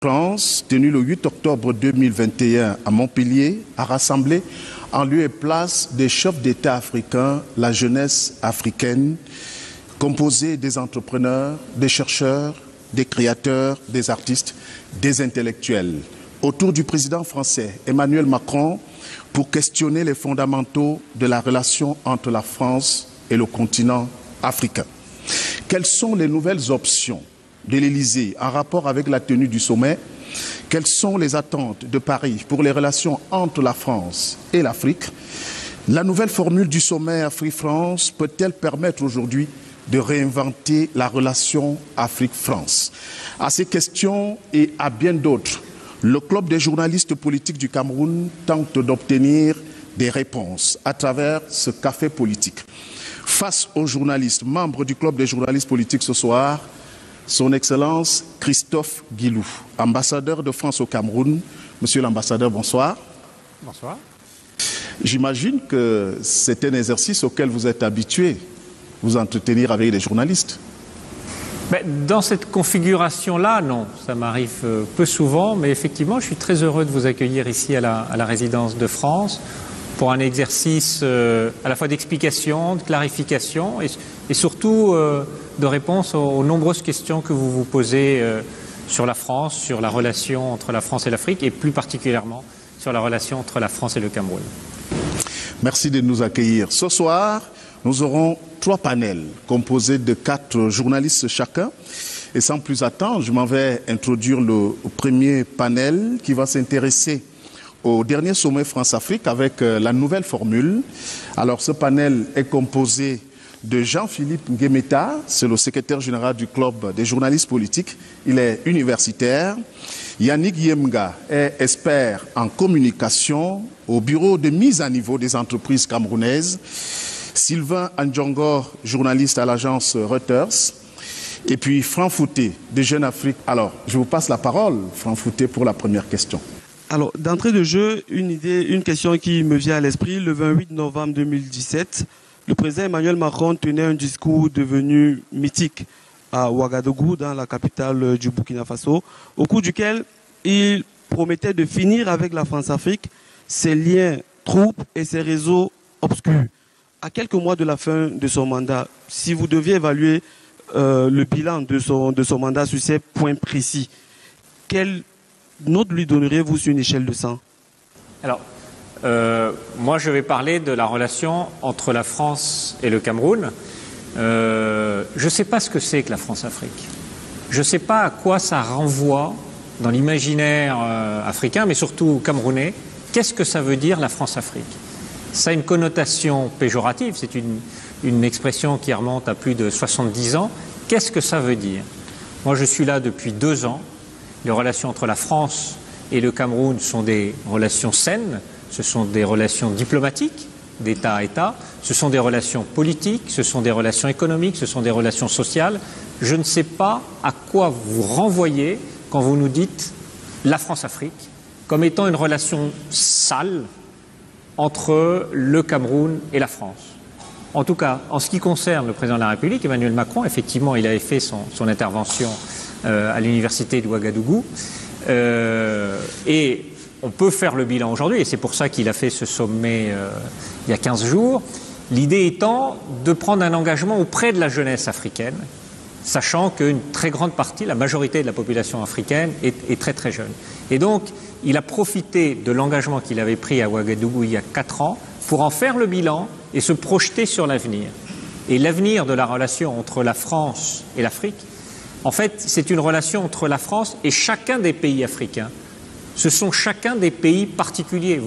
France, tenu le 8 octobre 2021 à Montpellier, a rassemblé en lieu et place des chefs d'État africains la jeunesse africaine, composée des entrepreneurs, des chercheurs, des créateurs, des artistes, des intellectuels, autour du président français Emmanuel Macron pour questionner les fondamentaux de la relation entre la France et le continent africain. Quelles sont les nouvelles options de l'Élysée en rapport avec la tenue du sommet? Quelles sont les attentes de Paris pour les relations entre la France et l'Afrique? La nouvelle formule du sommet Afrique-France peut-elle permettre aujourd'hui de réinventer la relation Afrique-France? À ces questions et à bien d'autres, le Club des journalistes politiques du Cameroun tente d'obtenir des réponses à travers ce café politique. Face aux journalistes, membres du Club des journalistes politiques ce soir, Son Excellence Christophe Guilou, ambassadeur de France au Cameroun. Monsieur l'ambassadeur, bonsoir. Bonsoir. J'imagine que c'est un exercice auquel vous êtes habitué, vous entretenir avec des journalistes. Dans cette configuration-là, non. Ça m'arrive peu souvent, mais effectivement, je suis très heureux de vous accueillir ici à la résidence de France pour un exercice à la fois d'explication, de clarification et surtout de réponse aux nombreuses questions que vous vous posez sur la France, sur la relation entre la France et l'Afrique et plus particulièrement sur la relation entre la France et le Cameroun. Merci de nous accueillir. Ce soir, nous aurons 3 panels composés de 4 journalistes chacun. Et sans plus attendre, je m'en vais introduire le premier panel qui va s'intéresser au dernier sommet France-Afrique avec la nouvelle formule. Alors ce panel est composé de Jean-Philippe Nguemeta, c'est le secrétaire général du Club des journalistes politiques, il est universitaire. Yannick Yemga est expert en communication au bureau de mise à niveau des entreprises camerounaises. Sylvain Andjongor, journaliste à l'agence Reuters. Et puis Franck Fouté, de Jeune Afrique. Alors, je vous passe la parole, Franck Fouté, pour la première question. Alors, d'entrée de jeu, une question qui me vient à l'esprit. Le 28 novembre 2017, le président Emmanuel Macron tenait un discours devenu mythique à Ouagadougou, dans la capitale du Burkina Faso, au cours duquel il promettait de finir avec la France-Afrique, ses liens troupes et ses réseaux obscurs. À quelques mois de la fin de son mandat, si vous deviez évaluer le bilan de son mandat sur ces points précis, quelle note lui donneriez-vous sur une échelle de 100? Alors, moi je vais parler de la relation entre la France et le Cameroun. Je ne sais pas ce que c'est que la France-Afrique. Je ne sais pas à quoi ça renvoie dans l'imaginaire africain, mais surtout camerounais. Qu'est-ce que ça veut dire la France-Afrique? Ça a une connotation péjorative, c'est une expression qui remonte à plus de 70 ans. Qu'est-ce que ça veut dire? Moi je suis là depuis 2 ans. Les relations entre la France et le Cameroun sont des relations saines, ce sont des relations diplomatiques, d'État à État, ce sont des relations politiques, ce sont des relations économiques, ce sont des relations sociales. Je ne sais pas à quoi vous renvoyez quand vous nous dites la France-Afrique comme étant une relation sale entre le Cameroun et la France. En tout cas, en ce qui concerne le président de la République, Emmanuel Macron, effectivement, il avait fait son intervention à l'université de Ouagadougou. Et on peut faire le bilan aujourd'hui, et c'est pour ça qu'il a fait ce sommet il y a 15 jours. L'idée étant de prendre un engagement auprès de la jeunesse africaine, sachant qu'une très grande partie, la majorité de la population africaine est très très jeune. Et donc, il a profité de l'engagement qu'il avait pris à Ouagadougou il y a 4 ans pour en faire le bilan et se projeter sur l'avenir. Et l'avenir de la relation entre la France et l'Afrique, en fait, c'est une relation entre la France et chacun des pays africains. Ce sont chacun des pays particuliers.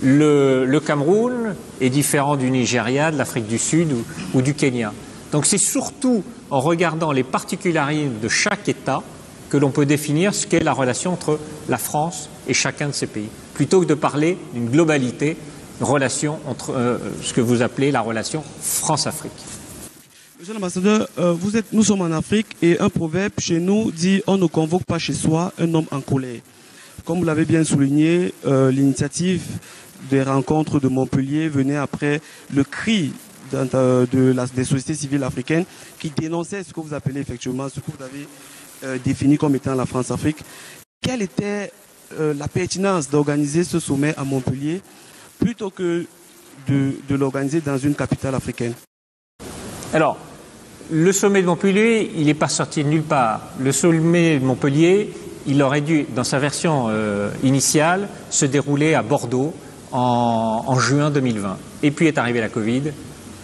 Le Cameroun est différent du Nigeria, de l'Afrique du Sud ou du Kenya. Donc c'est surtout en regardant les particularités de chaque État que l'on peut définir ce qu'est la relation entre la France et chacun de ces pays, plutôt que de parler d'une globalité, relation entre ce que vous appelez la relation France-Afrique. Monsieur l'ambassadeur, nous sommes en Afrique et un proverbe chez nous dit « on ne convoque pas chez soi un homme en colère ». Comme vous l'avez bien souligné, l'initiative des rencontres de Montpellier venait après le cri des sociétés civiles africaines qui dénonçaient ce que vous appelez effectivement, ce que vous avez défini comme étant la France-Afrique. quelle était la pertinence d'organiser ce sommet à Montpellier plutôt que de l'organiser dans une capitale africaine? Alors, le sommet de Montpellier, il n'est pas sorti de nulle part. Le sommet de Montpellier, il aurait dû, dans sa version initiale, se dérouler à Bordeaux en juin 2020. Et puis est arrivé la Covid,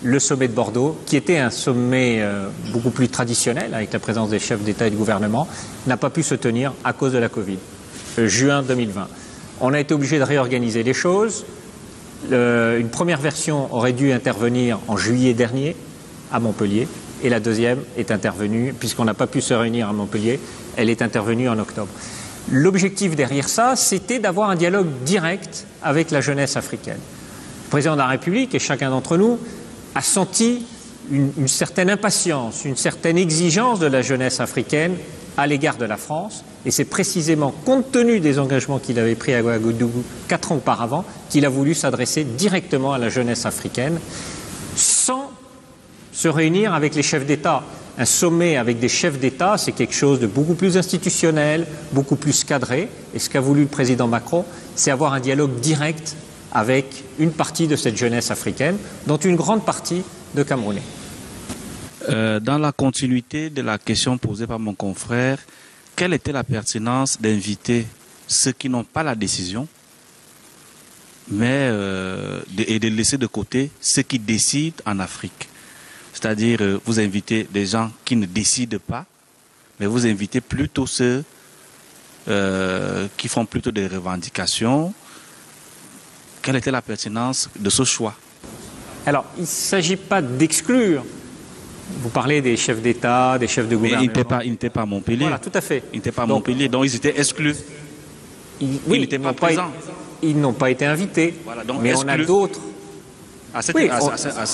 le sommet de Bordeaux, qui était un sommet beaucoup plus traditionnel, avec la présence des chefs d'État et de gouvernement, n'a pas pu se tenir à cause de la Covid. Juin 2020. On a été obligé de réorganiser les choses. Une première version aurait dû intervenir en juillet dernier à Montpellier, et la deuxième est intervenue, puisqu'on n'a pas pu se réunir à Montpellier, elle est intervenue en octobre. L'objectif derrière ça, c'était d'avoir un dialogue direct avec la jeunesse africaine. Le président de la République et chacun d'entre nous a senti une certaine impatience, une certaine exigence de la jeunesse africaine à l'égard de la France, et c'est précisément compte tenu des engagements qu'il avait pris à Ouagadougou 4 ans auparavant qu'il a voulu s'adresser directement à la jeunesse africaine sans se réunir avec les chefs d'État. Un sommet avec des chefs d'État, c'est quelque chose de beaucoup plus institutionnel, beaucoup plus cadré, et ce qu'a voulu le président Macron, c'est avoir un dialogue direct avec une partie de cette jeunesse africaine, dont une grande partie de Camerounais. Dans la continuité de la question posée par mon confrère, quelle était la pertinence d'inviter ceux qui n'ont pas la décision, mais et de laisser de côté ceux qui décident en Afrique? C'est-à-dire, vous invitez des gens qui ne décident pas, mais vous invitez plutôt ceux qui font plutôt des revendications. Quelle était la pertinence de ce choix? Alors, il ne s'agit pas d'exclure. Vous parlez des chefs d'État, des chefs de gouvernement. Mais il n'était pas à Montpellier. Voilà, tout à fait. Il n'était pas à Montpellier, donc ils étaient exclus. Oui, ils n'étaient pas présents. Ils n'ont pas été invités. Voilà, donc mais exclus. on a d'autres.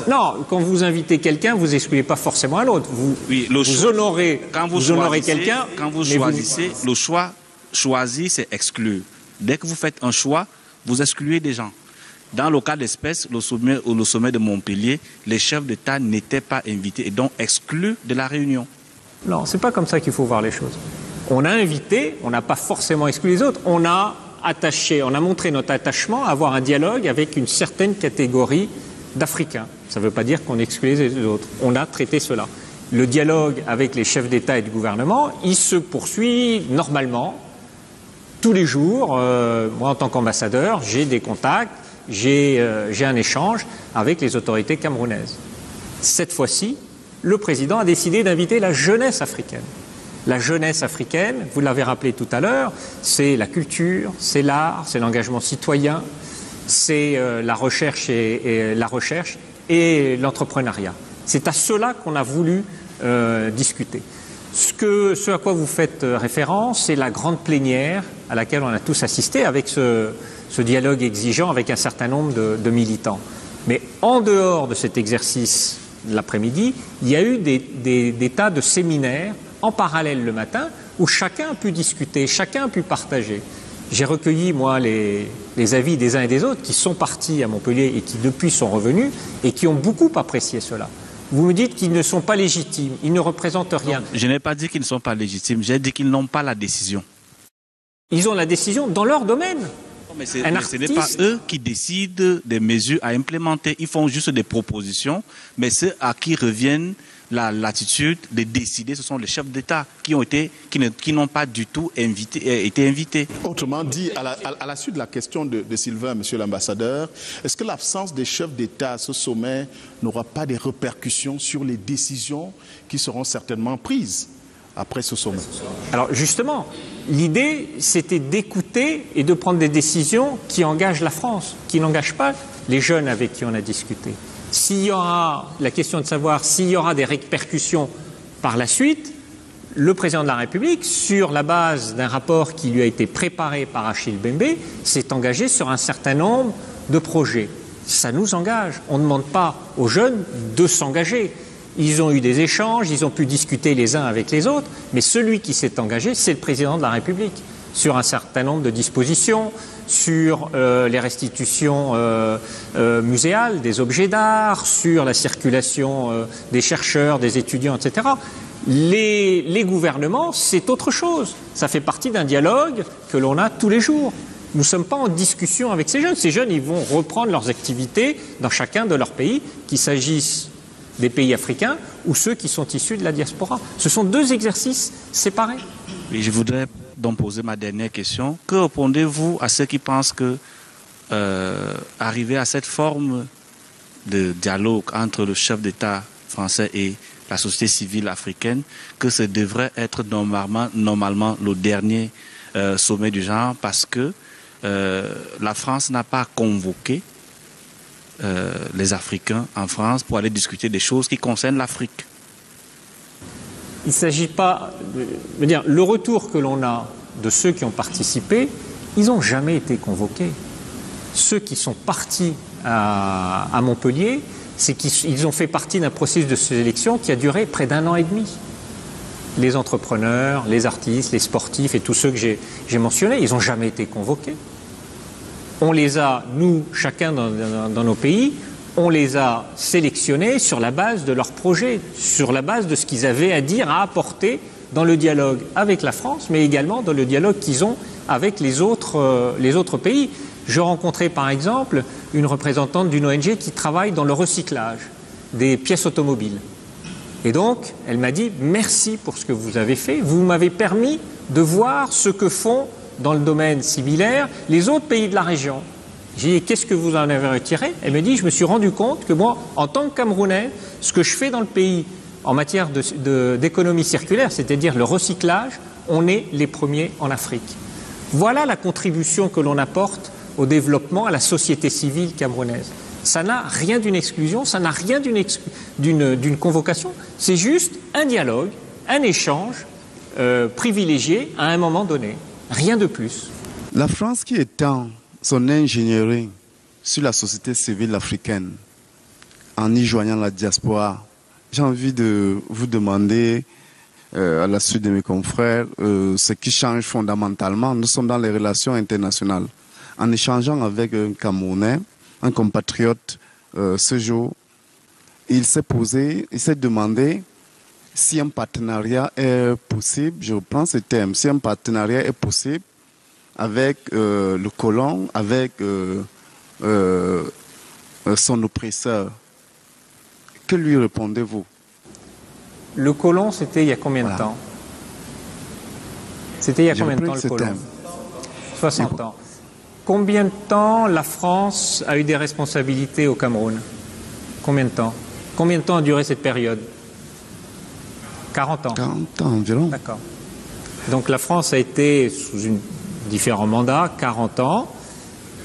Non, quand vous invitez quelqu'un, vous n'excluez pas forcément à l'autre. Vous honorez quelqu'un. Quand vous choisissez, le choix choisi, c'est exclure. Dès que vous faites un choix, vous excluez des gens. Dans le cas d'espèce, le sommet de Montpellier, les chefs d'État n'étaient pas invités et donc exclus de la réunion. Non, c'est pas comme ça qu'il faut voir les choses. On a invité, on n'a pas forcément exclu les autres. On a montré notre attachement à avoir un dialogue avec une certaine catégorie d'Africains. Ça ne veut pas dire qu'on exclut les autres. On a traité cela. Le dialogue avec les chefs d'État et de gouvernement, il se poursuit normalement, tous les jours. Moi, en tant qu'ambassadeur, j'ai des contacts, j'ai un échange avec les autorités camerounaises. Cette fois-ci, le président a décidé d'inviter la jeunesse africaine. La jeunesse africaine, vous l'avez rappelé tout à l'heure, c'est la culture, c'est l'art, c'est l'engagement citoyen, c'est la recherche et l'entrepreneuriat. C'est à cela qu'on a voulu discuter. Ce à quoi vous faites référence, c'est la grande plénière à laquelle on a tous assisté avec ce dialogue exigeant avec un certain nombre de militants. Mais en dehors de cet exercice de l'après-midi, il y a eu des tas de séminaires en parallèle le matin où chacun a pu discuter, chacun a pu partager. J'ai recueilli, moi, les avis des uns et des autres qui sont partis à Montpellier et qui, depuis, sont revenus et qui ont beaucoup apprécié cela. Vous me dites qu'ils ne sont pas légitimes, ils ne représentent rien. Non, je n'ai pas dit qu'ils ne sont pas légitimes, j'ai dit qu'ils n'ont pas la décision. Ils ont la décision dans leur domaine. Non, mais ce n'est pas eux qui décident des mesures à implémenter, ils font juste des propositions, mais ceux à qui reviennent la latitude de décider, ce sont les chefs d'État qui n'ont pas du tout été invités. Autrement dit, à la suite de la question de Sylvain, monsieur l'ambassadeur, est-ce que l'absence des chefs d'État à ce sommet n'aura pas des répercussions sur les décisions qui seront certainement prises après ce sommet? Alors justement, l'idée, c'était d'écouter et de prendre des décisions qui engagent la France, qui n'engagent pas les jeunes avec qui on a discuté. S'il y aura la question de savoir s'il y aura des répercussions par la suite, le président de la République, sur la base d'un rapport qui lui a été préparé par Achille Bembe, s'est engagé sur un certain nombre de projets. Ça nous engage. On ne demande pas aux jeunes de s'engager. Ils ont eu des échanges, ils ont pu discuter les uns avec les autres, mais celui qui s'est engagé, c'est le président de la République, sur un certain nombre de dispositions, sur les restitutions muséales des objets d'art, sur la circulation des chercheurs, des étudiants, etc. Les gouvernements, c'est autre chose. Ça fait partie d'un dialogue que l'on a tous les jours. Nous ne sommes pas en discussion avec ces jeunes. Ces jeunes, ils vont reprendre leurs activités dans chacun de leurs pays, qu'il s'agisse des pays africains ou ceux qui sont issus de la diaspora. Ce sont deux exercices séparés. Et je voudrais donc poser ma dernière question. Que répondez-vous à ceux qui pensent que arriver à cette forme de dialogue entre le chef d'État français et la société civile africaine, que ce devrait être normalement le dernier sommet du genre, parce que la France n'a pas convoqué les Africains en France pour aller discuter des choses qui concernent l'Afrique. Il ne s'agit pas de dire le retour que l'on a de ceux qui ont participé, ils n'ont jamais été convoqués. Ceux qui sont partis à Montpellier, c'est qu'ils ont fait partie d'un processus de sélection qui a duré près d'1 an et demi. Les entrepreneurs, les artistes, les sportifs et tous ceux que j'ai mentionnés, ils n'ont jamais été convoqués. On les a, nous, chacun dans nos pays, on les a sélectionnés sur la base de leurs projets, sur la base de ce qu'ils avaient à dire, à apporter dans le dialogue avec la France, mais également dans le dialogue qu'ils ont avec les autres pays. Je rencontrais par exemple une représentante d'une ONG qui travaille dans le recyclage des pièces automobiles. Et donc, elle m'a dit « Merci pour ce que vous avez fait. Vous m'avez permis de voir ce que font dans le domaine similaire les autres pays de la région. » J'ai dit « Qu'est-ce que vous en avez retiré ?» Elle me dit « Je me suis rendu compte que moi, en tant que Camerounais, ce que je fais dans le pays en matière d'économie circulaire, c'est-à-dire le recyclage, on est les premiers en Afrique. » Voilà la contribution que l'on apporte au développement, à la société civile camerounaise. Ça n'a rien d'une exclusion, ça n'a rien d'une convocation, c'est juste un dialogue, un échange privilégié à un moment donné. Rien de plus. La France qui étend son ingénierie sur la société civile africaine en y joignant la diaspora, j'ai envie de vous demander, à la suite de mes confrères, ce qui change fondamentalement. Nous sommes dans les relations internationales. En échangeant avec un Camerounais, un compatriote, ce jour, il s'est demandé si un partenariat est possible, je reprends ce terme, si un partenariat est possible avec le colon, avec son oppresseur. Que lui répondez-vous? Le colon, c'était il y a combien de temps? C'était il y a combien de temps le colon? 60 ans. Combien de temps la France a eu des responsabilités au Cameroun? Combien de temps? Combien de temps a duré cette période? 40 ans. 40 ans environ. D'accord. Donc la France a été sous différents mandats, 40 ans.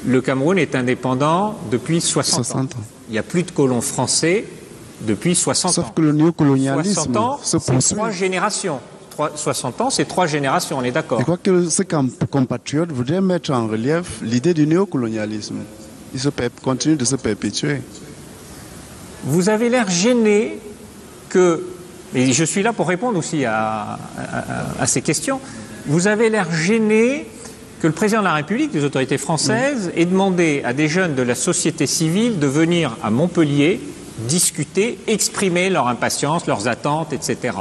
Le Cameroun est indépendant depuis 60 ans. Il n'y a plus de colons français depuis 60 ans. Sauf que le néocolonialisme 60 ans, se c'est poursuit. 3 générations. 60 ans, c'est 3 générations, on est d'accord. Je crois que ces compatriotes voudraient mettre en relief l'idée du néocolonialisme. Il continue de se perpétuer. Vous avez l'air gêné que, et je suis là pour répondre aussi à ces questions, vous avez l'air gêné que le président de la République, les autorités françaises, ait demandé à des jeunes de la société civile de venir à Montpellier discuter, exprimer leur impatience, leurs attentes, etc.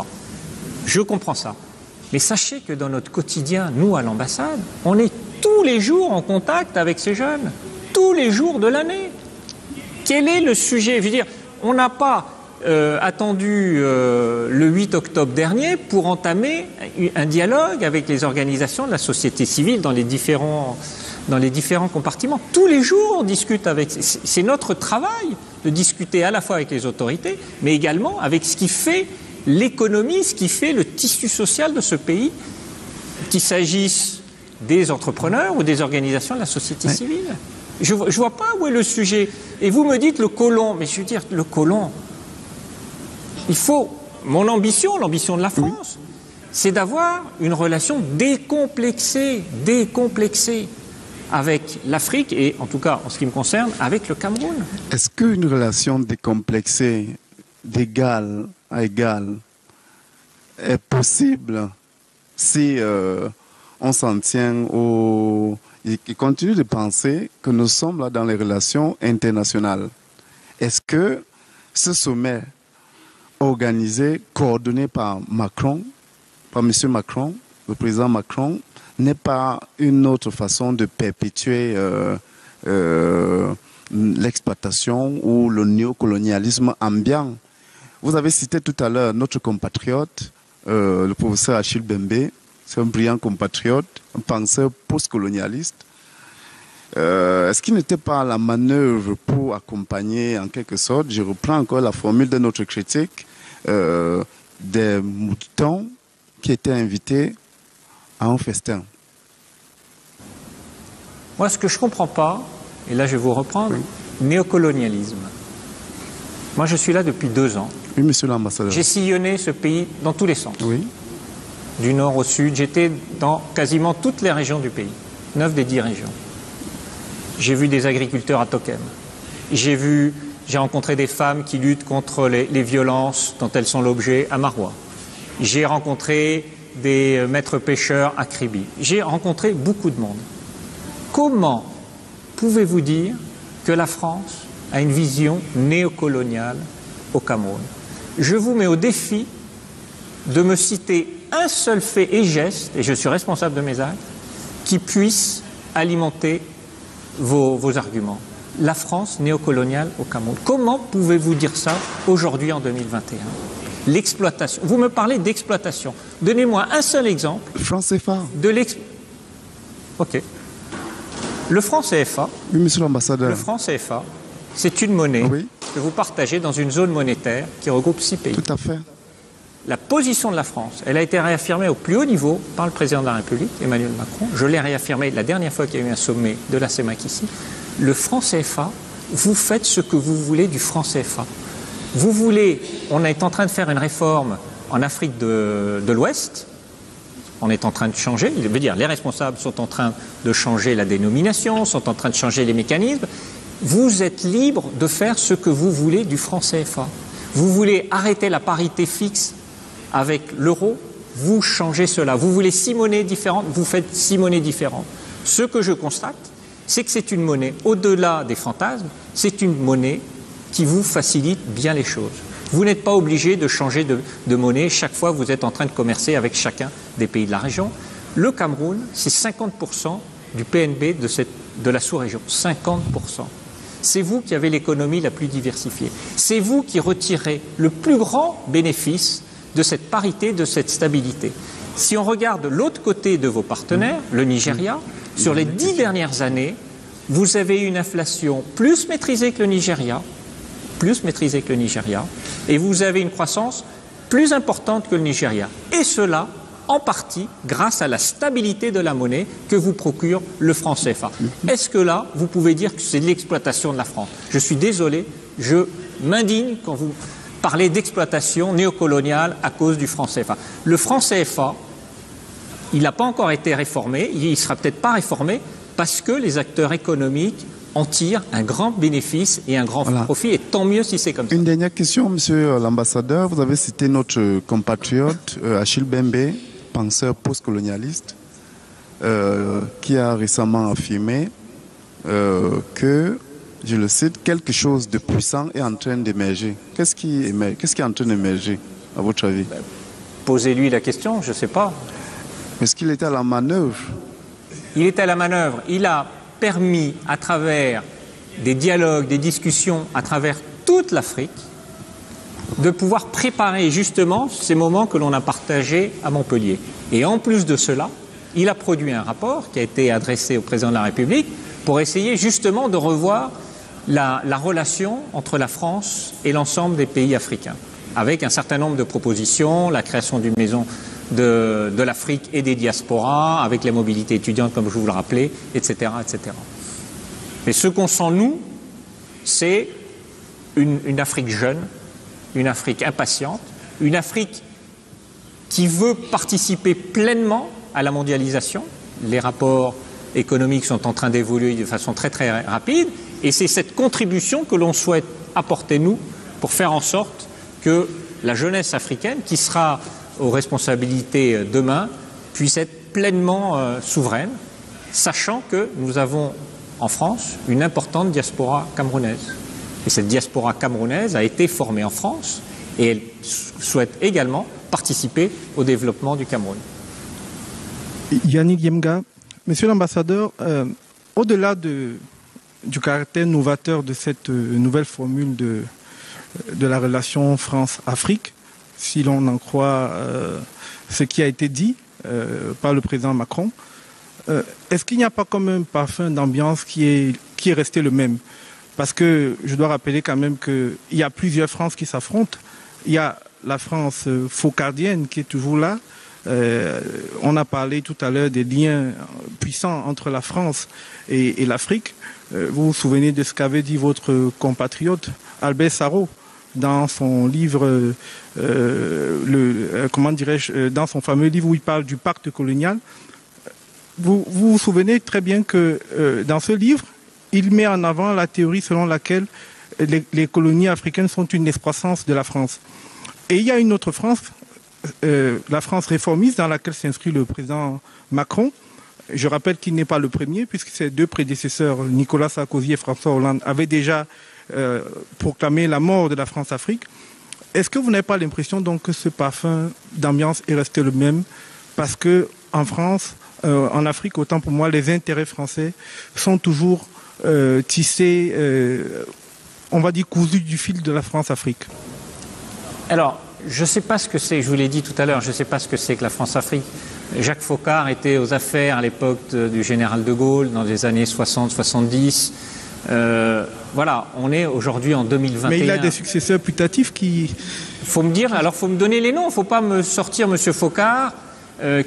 Je comprends ça. Mais sachez que dans notre quotidien, nous, à l'ambassade, on est tous les jours en contact avec ces jeunes. Tous les jours de l'année. Quel est le sujet? Je veux dire, on n'a pas attendu le 8 octobre dernier pour entamer un dialogue avec les organisations de la société civile dans les différents compartiments. Tous les jours, on discute avec... C'est notre travail de discuter à la fois avec les autorités, mais également avec ce qui fait l'économie, ce qui fait le tissu social de ce pays, qu'il s'agisse des entrepreneurs ou des organisations de la société civile. Je ne vois pas où est le sujet. Et vous me dites le colon, mais je veux dire, le colon, il faut... Mon ambition, l'ambition de la France, c'est d'avoir une relation décomplexée avec l'Afrique et, en tout cas, en ce qui me concerne, avec le Cameroun. Est-ce qu'une relation décomplexée, d'égal à égal, est possible si on s'en tient au... Il continue de penser que nous sommes là dans les relations internationales. Est-ce que ce sommet organisé, coordonné par Macron, par M. Macron, le président Macron, n'est pas une autre façon de perpétuer l'exploitation ou le néocolonialisme ambiant. Vous avez cité tout à l'heure notre compatriote, le professeur Achille Mbembe. C'est un brillant compatriote, un penseur postcolonialiste. Est-ce qu'il n'était pas la manœuvre pour accompagner, en quelque sorte, je reprends encore la formule de notre critique, des moutons qui étaient invités à un festin? Moi, ce que je ne comprends pas, et là je vais vous reprendre, néocolonialisme. Moi, je suis là depuis 2 ans. Oui, monsieur l'ambassadeur. J'ai sillonné ce pays dans tous les sens. Oui. Du nord au sud, j'étais dans quasiment toutes les régions du pays, 9 des 10 régions. J'ai vu des agriculteurs à Tokem. J'ai rencontré des femmes qui luttent contre les violences dont elles sont l'objet à Maroua. J'ai rencontré des maîtres pêcheurs à Kribi. J'ai rencontré beaucoup de monde. Comment pouvez-vous dire que la France a une vision néocoloniale au Cameroun? Je vous mets au défi de me citer un seul fait et geste, et je suis responsable de mes actes, qui puisse alimenter vos arguments. La France néocoloniale au Cameroun. Comment pouvez-vous dire ça aujourd'hui en 2021? L'exploitation. Vous me parlez d'exploitation. Donnez-moi un seul exemple. Franc CFA. Ok. Le franc CFA. Oui, monsieur l'ambassadeur. Le franc CFA, c'est une monnaie que vous partagez dans une zone monétaire qui regroupe 6 pays. Tout à fait. La position de la France, elle a été réaffirmée au plus haut niveau par le président de la République, Emmanuel Macron. Je l'ai réaffirmée la dernière fois qu'il y a eu un sommet de la CEMAC ici. Le franc CFA, vous faites ce que vous voulez du franc CFA. Vous voulez, on est en train de faire une réforme en Afrique de l'Ouest. On est en train de changer, je veux dire, les responsables sont en train de changer la dénomination, sont en train de changer les mécanismes. Vous êtes libre de faire ce que vous voulez du franc CFA. Vous voulez arrêter la parité fixe avec l'euro, vous changez cela. Vous voulez 6 monnaies différentes, vous faites 6 monnaies différentes. Ce que je constate, c'est que c'est une monnaie, au-delà des fantasmes, c'est une monnaie qui vous facilite bien les choses. Vous n'êtes pas obligé de changer de monnaie chaque fois que vous êtes en train de commercer avec chacun des pays de la région. Le Cameroun, c'est 50% du PNB de la sous-région. 50%. C'est vous qui avez l'économie la plus diversifiée. C'est vous qui retirez le plus grand bénéfice de cette parité, de cette stabilité. Si on regarde l'autre côté de vos partenaires, le Nigeria, sur les 10 dernières années, vous avez une inflation plus maîtrisée que le Nigeria, et vous avez une croissance plus importante que le Nigeria. Et cela, en partie, grâce à la stabilité de la monnaie que vous procure le franc CFA. Est-ce que là, vous pouvez dire que c'est de l'exploitation de la France? Je suis désolé, je m'indigne quand vous parlez d'exploitation néocoloniale à cause du franc CFA. Le franc CFA, il n'a pas encore été réformé, il ne sera peut-être pas réformé parce que les acteurs économiques en tirent un grand bénéfice et un grand profit, et tant mieux si c'est comme ça. Une dernière question, monsieur l'ambassadeur. Vous avez cité notre compatriote Achille Mbembe, penseur postcolonialiste, qui a récemment affirmé que, je le cite, quelque chose de puissant est en train d'émerger. Qu'est-ce qui est en train d'émerger, à votre avis? Posez-lui la question, je ne sais pas. Est-ce qu'il était à la manœuvre? Il était à la manœuvre. Il a permis, à travers des dialogues, des discussions, à travers toute l'Afrique, de pouvoir préparer justement ces moments que l'on a partagés à Montpellier. Et en plus de cela, il a produit un rapport qui a été adressé au président de la République pour essayer justement de revoir la relation entre la France et l'ensemble des pays africains, avec un certain nombre de propositions, la création d'une maison de l'Afrique et des diasporas, avec les mobilités étudiantes, comme je vous le rappelais, etc., etc. Mais ce qu'on sent, nous, c'est une Afrique jeune, une Afrique impatiente, une Afrique qui veut participer pleinement à la mondialisation. Les rapports économiques sont en train d'évoluer de façon très très rapide, et c'est cette contribution que l'on souhaite apporter, nous, pour faire en sorte que la jeunesse africaine, qui sera aux responsabilités demain, puisse être pleinement souveraine, sachant que nous avons en France une importante diaspora camerounaise. Et cette diaspora camerounaise a été formée en France Et elle souhaite également participer au développement du Cameroun. Yannick Yemga, Monsieur l'ambassadeur, au-delà du caractère novateur de cette nouvelle formule de la relation France-Afrique, si l'on en croit ce qui a été dit par le président Macron, est-ce qu'il n'y a pas comme un parfum d'ambiance qui est resté le même? Parce que je dois rappeler quand même qu'il y a plusieurs France qui s'affrontent. Il y a la France focardienne qui est toujours là. On a parlé tout à l'heure des liens puissants entre la France et l'Afrique. Vous vous souvenez de ce qu'avait dit votre compatriote Albert Sarraut dans son livre, dans son fameux livre où il parle du pacte colonial. Vous vous souvenez très bien que dans ce livre, il met en avant la théorie selon laquelle les colonies africaines sont une excroissance de la France. Et il y a une autre France, la France réformiste, dans laquelle s'inscrit le président Macron. Je rappelle qu'il n'est pas le premier, puisque ses deux prédécesseurs, Nicolas Sarkozy et François Hollande, avaient déjà proclamé la mort de la France-Afrique. Est-ce que vous n'avez pas l'impression donc que ce parfum d'ambiance est resté le même? Parce que en France, en Afrique, autant pour moi, les intérêts français sont toujours tissés, on va dire cousus du fil de la France-Afrique. Alors, je ne sais pas ce que c'est, je vous l'ai dit tout à l'heure, je ne sais pas ce que c'est que la France-Afrique. Jacques Foccart était aux affaires à l'époque du général de Gaulle, dans les années 60-70. Voilà, on est aujourd'hui en 2021. Mais il a des successeurs putatifs qui... Faut me dire, alors faut me donner les noms, faut pas me sortir M. Foccart,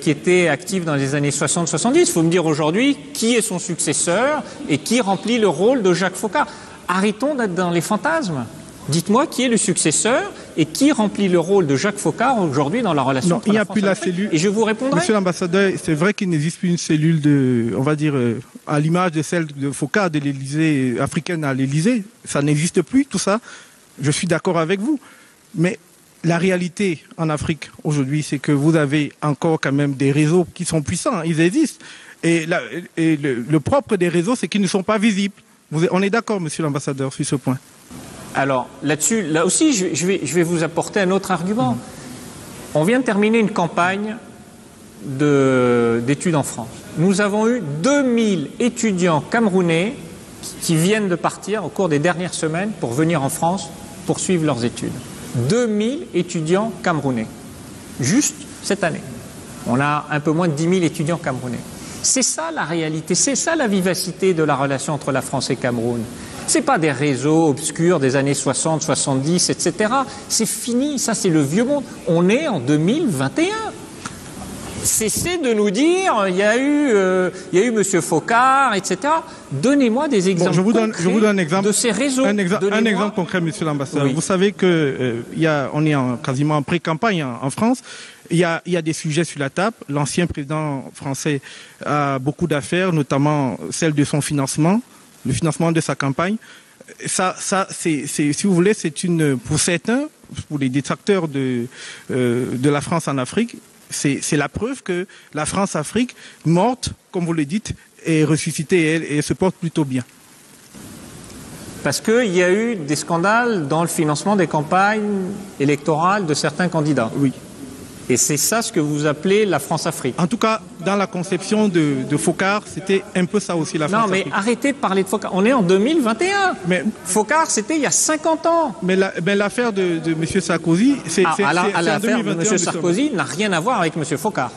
qui était actif dans les années 60-70. Il faut me dire aujourd'hui qui est son successeur et qui remplit le rôle de Jacques Foccart. Arrêtons d'être dans les fantasmes. Dites-moi qui est le successeur et qui remplit le rôle de Jacques Foccart aujourd'hui dans la relation entre la France et l'Afrique. Et je vous répondrai. Monsieur l'ambassadeur, c'est vrai qu'il n'existe plus une cellule de, on va dire, à l'image de celle de Foccart de l'Élysée, africaine à l'Élysée. Ça n'existe plus, tout ça. Je suis d'accord avec vous. Mais la réalité en Afrique aujourd'hui, c'est que vous avez encore quand même des réseaux qui sont puissants. Ils existent. Et le propre des réseaux, c'est qu'ils ne sont pas visibles. On est d'accord, monsieur l'ambassadeur, sur ce point. Alors, là-dessus, là aussi, je vais vous apporter un autre argument. On vient de terminer une campagne d'études en France. Nous avons eu 2000 étudiants camerounais qui viennent de partir au cours des dernières semaines pour venir en France poursuivre leurs études. 2000 étudiants camerounais. Juste cette année. On a un peu moins de 10 000 étudiants camerounais. C'est ça la réalité, c'est ça la vivacité de la relation entre la France et Cameroun. Ce n'est pas des réseaux obscurs des années 60, 70, etc. C'est fini, ça c'est le vieux monde. On est en 2021. Cessez de nous dire, il y a eu M. Foccart, etc. Donnez-moi des exemples je vous donne un exemple, de ces réseaux. Un exemple concret, monsieur l'ambassadeur. Oui. Vous savez que on est quasiment en pré-campagne en France. Il y a des sujets sur la table. L'ancien président français a beaucoup d'affaires, notamment celle de son financement, le financement de sa campagne. Ça, si vous voulez, pour certains, pour les détracteurs de la France en Afrique, c'est la preuve que la France-Afrique, morte, comme vous le dites, est ressuscitée et se porte plutôt bien. Parce qu'il y a eu des scandales dans le financement des campagnes électorales de certains candidats. Oui. Et c'est ça ce que vous appelez la France-Afrique. En tout cas, dans la conception de Foccart, c'était un peu ça aussi la France-Afrique. Non, mais arrêtez de parler de Foccart. On est en 2021. Mais Foccart, c'était il y a 50 ans. Mais l'affaire de M. Sarkozy, c'est l'affaire de M. Sarkozy n'a rien à voir avec M. Foccart.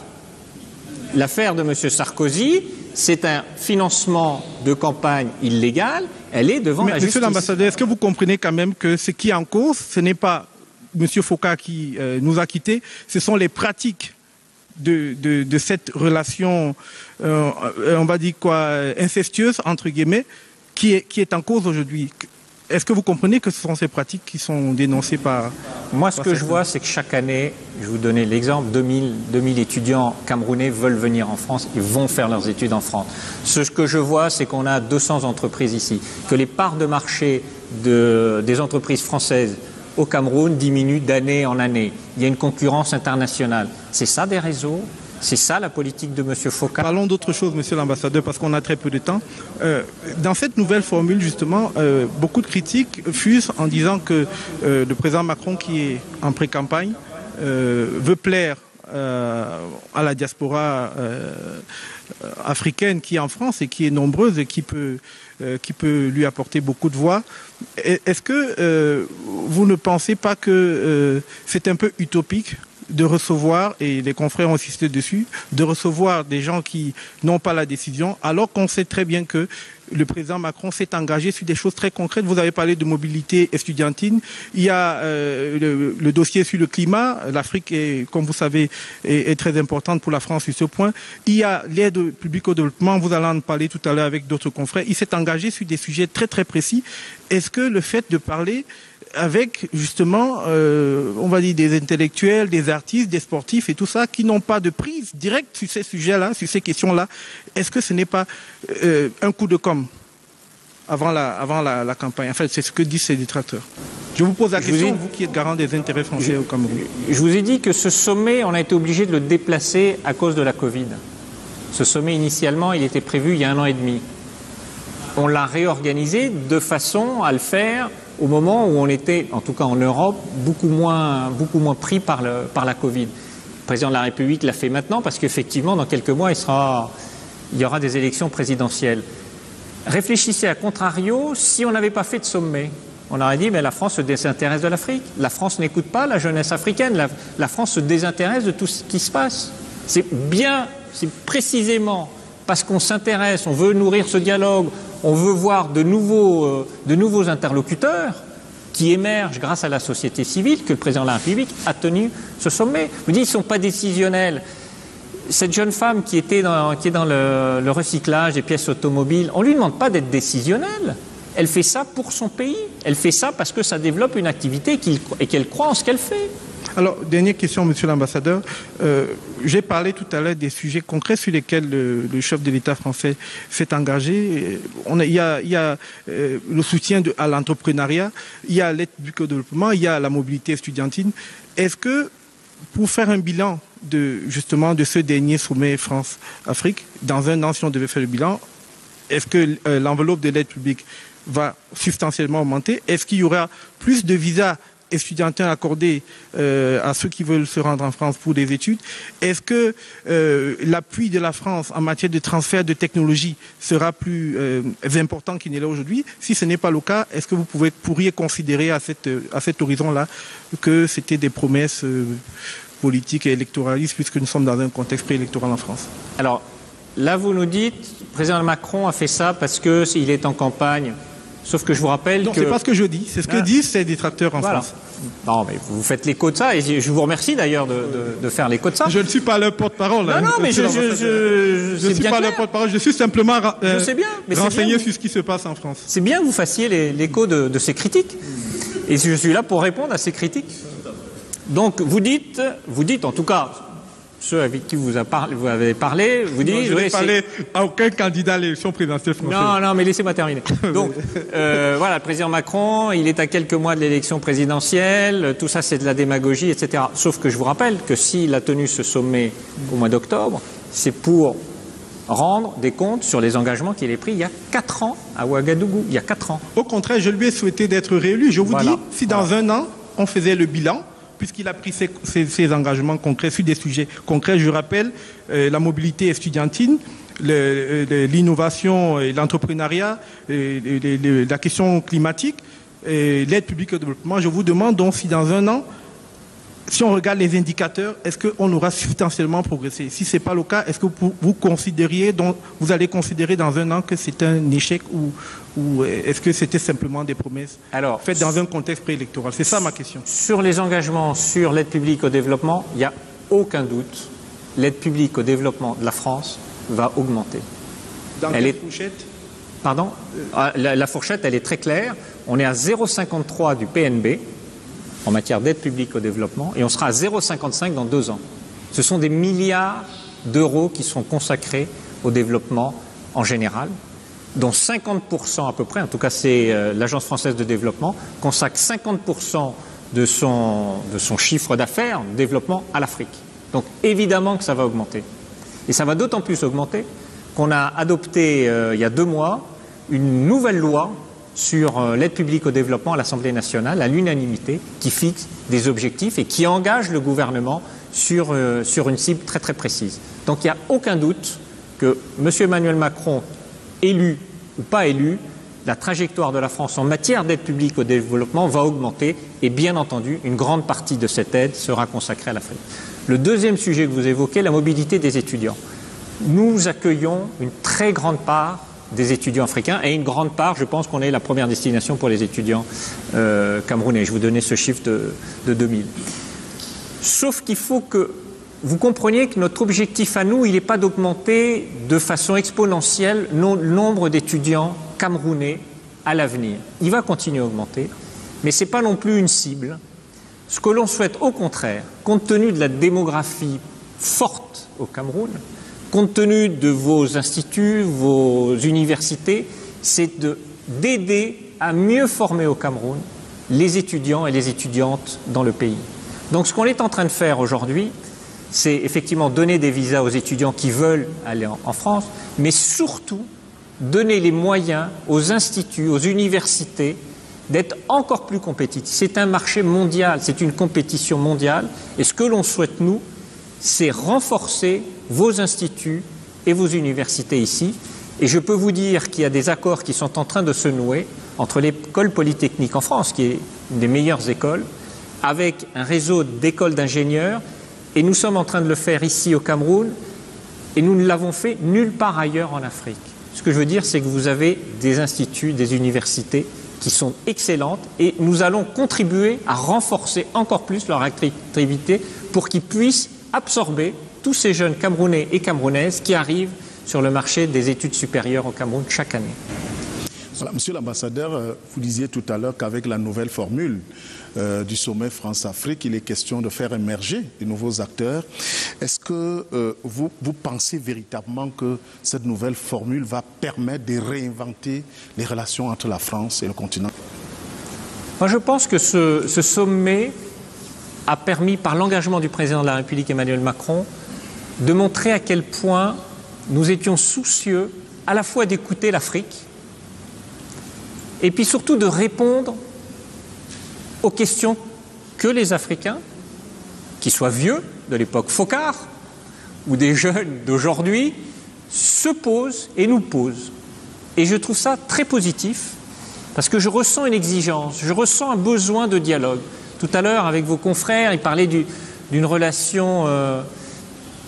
L'affaire de M. Sarkozy, c'est un financement de campagne illégal. Elle est devant la justice. Monsieur l'ambassadeur, est-ce que vous comprenez quand même que ce qui est en cause, ce n'est pas M. Foccart qui nous a quittés, ce sont les pratiques de cette relation, on va dire quoi, incestueuse, entre guillemets, qui est en cause aujourd'hui. Est-ce que vous comprenez que ce sont ces pratiques qui sont dénoncées par... Moi, ce que je vois, c'est que chaque année, je vais vous donner l'exemple, 2000 étudiants camerounais veulent venir en France et vont faire leurs études en France. Ce que je vois, c'est qu'on a 200 entreprises ici, que les parts de marché des entreprises françaises au Cameroun diminue d'année en année. Il y a une concurrence internationale. C'est ça des réseaux. C'est ça la politique de M. Foccart. Parlons d'autre chose, Monsieur l'ambassadeur, parce qu'on a très peu de temps. Dans cette nouvelle formule, justement, beaucoup de critiques fusent en disant que le président Macron, qui est en pré-campagne, veut plaire à la diaspora africaine qui est en France et qui est nombreuse et qui peut lui apporter beaucoup de voix. Est-ce que vous ne pensez pas que c'est un peu utopique de recevoir, et les confrères ont insisté dessus, de recevoir des gens qui n'ont pas la décision, alors qu'on sait très bien que le président Macron s'est engagé sur des choses très concrètes. Vous avez parlé de mobilité estudiantine. Il y a le dossier sur le climat. L'Afrique, comme vous savez, est très importante pour la France sur ce point. Il y a l'aide publique au développement. Vous allez en parler tout à l'heure avec d'autres confrères. Il s'est engagé sur des sujets très très précis. Est-ce que le fait de parler avec justement, on va dire, des intellectuels, des artistes, des sportifs et tout ça, qui n'ont pas de prise directe sur ces sujets-là, sur ces questions-là, est-ce que ce n'est pas un coup de com' avant la campagne? En fait, c'est ce que disent ces détracteurs. Je vous pose la question, vous qui êtes garant des intérêts français au Cameroun. Je vous ai dit que ce sommet, on a été obligé de le déplacer à cause de la Covid. Ce sommet, initialement, il était prévu il y a 1 an et demi. On l'a réorganisé de façon à le faire au moment où on était, en tout cas en Europe, beaucoup moins pris par la Covid. Le président de la République l'a fait maintenant parce qu'effectivement, dans quelques mois, il y aura des élections présidentielles. Réfléchissez à contrario, si on n'avait pas fait de sommet, on aurait dit mais la France se désintéresse de l'Afrique. La France n'écoute pas la jeunesse africaine. La France se désintéresse de tout ce qui se passe. C'est précisément parce qu'on s'intéresse, on veut nourrir ce dialogue, on veut voir de nouveaux interlocuteurs qui émergent grâce à la société civile que le président de la République a tenu ce sommet. Vous dites, ils ne sont pas décisionnels. Cette jeune femme qui est dans le recyclage des pièces automobiles, on ne lui demande pas d'être décisionnelle. Elle fait ça pour son pays. Elle fait ça parce que ça développe une activité et qu'elle croit en ce qu'elle fait. Alors, dernière question, Monsieur l'ambassadeur. J'ai parlé tout à l'heure des sujets concrets sur lesquels le chef de l'État français s'est engagé. Il y a le soutien à l'entrepreneuriat, il y a l'aide publique au développement, il y a la mobilité estudiantine. Est-ce que, pour faire un bilan de ce dernier sommet France-Afrique, dans 1 an, si on devait faire le bilan, est-ce que l'enveloppe de l'aide publique va substantiellement augmenter? Est-ce qu'il y aura plus de visas estudiantins accordés à ceux qui veulent se rendre en France pour des études? Est-ce que l'appui de la France en matière de transfert de technologie sera plus important qu'il n'est là aujourd'hui? Si ce n'est pas le cas, est-ce que vous pourriez considérer à cet horizon-là que c'était des promesses politiques et électoralistes, puisque nous sommes dans un contexte préélectoral en France? Alors, là, vous nous dites, le président Macron a fait ça parce qu'il est en campagne. Sauf que je vous rappelle non, que... Non, c'est pas ce que je dis, c'est ce que disent ces détracteurs en France. Non, mais vous faites l'écho de ça, et je vous remercie d'ailleurs de faire l'écho de ça. Je ne suis pas leur porte-parole. Non, mais je ne suis pas leur porte-parole, je suis simplement renseigné sur ce qui se passe en France. C'est bien que vous fassiez l'écho de ces critiques, et je suis là pour répondre à ces critiques. Donc vous dites en tout cas... Ceux avec qui vous avez parlé, vous dites... Je n'ai parlé à aucun candidat à l'élection présidentielle française. Non, mais laissez-moi terminer. Donc, voilà, le président Macron, il est à quelques mois de l'élection présidentielle, tout ça c'est de la démagogie, etc. Sauf que je vous rappelle que s'il a tenu ce sommet au mois d'octobre, c'est pour rendre des comptes sur les engagements qu'il a pris il y a 4 ans à Ouagadougou. Il y a 4 ans. Au contraire, je lui ai souhaité d'être réélu. Je vous dis, si dans 1 an, on faisait le bilan, puisqu'il a pris ses engagements concrets sur des sujets concrets. Je rappelle la mobilité estudiantine, l'innovation et l'entrepreneuriat, la question climatique, l'aide publique au développement. Je vous demande donc si dans 1 an, si on regarde les indicateurs, est-ce qu'on aura substantiellement progressé? Si ce n'est pas le cas, est-ce que vous allez considérer dans 1 an que c'est un échec ou est-ce que c'était simplement des promesses faites dans un contexte préélectoral? C'est ça ma question. Sur les engagements sur l'aide publique au développement, il n'y a aucun doute. L'aide publique au développement de la France va augmenter. Dans quelle fourchette? Pardon? La fourchette, elle est très claire. On est à 0,53 du PNB en matière d'aide publique au développement, et on sera à 0,55 dans 2 ans. Ce sont des milliards d'euros qui sont consacrés au développement en général, dont 50% à peu près, en tout cas c'est l'Agence française de développement, consacre 50% de son chiffre d'affaires de développement à l'Afrique. Donc évidemment que ça va augmenter. Et ça va d'autant plus augmenter qu'on a adopté il y a 2 mois une nouvelle loi sur l'aide publique au développement à l'Assemblée nationale, à l'unanimité, qui fixe des objectifs et qui engage le gouvernement sur une cible très très précise. Donc il n'y a aucun doute que M. Emmanuel Macron, élu ou pas élu, la trajectoire de la France en matière d'aide publique au développement va augmenter et bien entendu, une grande partie de cette aide sera consacrée à l'Afrique. Le deuxième sujet que vous évoquez, la mobilité des étudiants. Nous accueillons une très grande part des étudiants africains et une grande part, je pense qu'on est la première destination pour les étudiants camerounais. Je vous donnais ce chiffre de 2000. Sauf qu'il faut que vous compreniez que notre objectif à nous, il n'est pas d'augmenter de façon exponentielle le nombre d'étudiants camerounais à l'avenir. Il va continuer à augmenter, mais ce n'est pas non plus une cible. Ce que l'on souhaite, au contraire, compte tenu de la démographie forte au Cameroun, compte tenu de vos instituts, vos universités, c'est d'aider à mieux former au Cameroun les étudiants et les étudiantes dans le pays. Donc ce qu'on est en train de faire aujourd'hui, c'est effectivement donner des visas aux étudiants qui veulent aller en France, mais surtout donner les moyens aux instituts, aux universités d'être encore plus compétitifs. C'est un marché mondial, c'est une compétition mondiale, et ce que l'on souhaite, nous, c'est renforcer vos instituts et vos universités ici. Et je peux vous dire qu'il y a des accords qui sont en train de se nouer entre l'école polytechnique en France, qui est une des meilleures écoles, avec un réseau d'écoles d'ingénieurs, et nous sommes en train de le faire ici au Cameroun, et nous ne l'avons fait nulle part ailleurs en Afrique. Ce que je veux dire, c'est que vous avez des instituts, des universités qui sont excellentes, et nous allons contribuer à renforcer encore plus leur attractivité pour qu'ils puissent absorber tous ces jeunes Camerounais et Camerounaises qui arrivent sur le marché des études supérieures au Cameroun chaque année. Voilà, Monsieur l'ambassadeur, vous disiez tout à l'heure qu'avec la nouvelle formule du sommet France-Afrique, il est question de faire émerger de nouveaux acteurs. Est-ce que vous pensez véritablement que cette nouvelle formule va permettre de réinventer les relations entre la France et le continent? Moi, je pense que ce sommet a permis, par l'engagement du président de la République Emmanuel Macron, de montrer à quel point nous étions soucieux à la fois d'écouter l'Afrique et puis surtout de répondre aux questions que les Africains, qu'ils soient vieux, de l'époque Focard, ou des jeunes d'aujourd'hui, se posent et nous posent. Et je trouve ça très positif, parce que je ressens une exigence, je ressens un besoin de dialogue. Tout à l'heure, avec vos confrères, ils parlaient d'une relation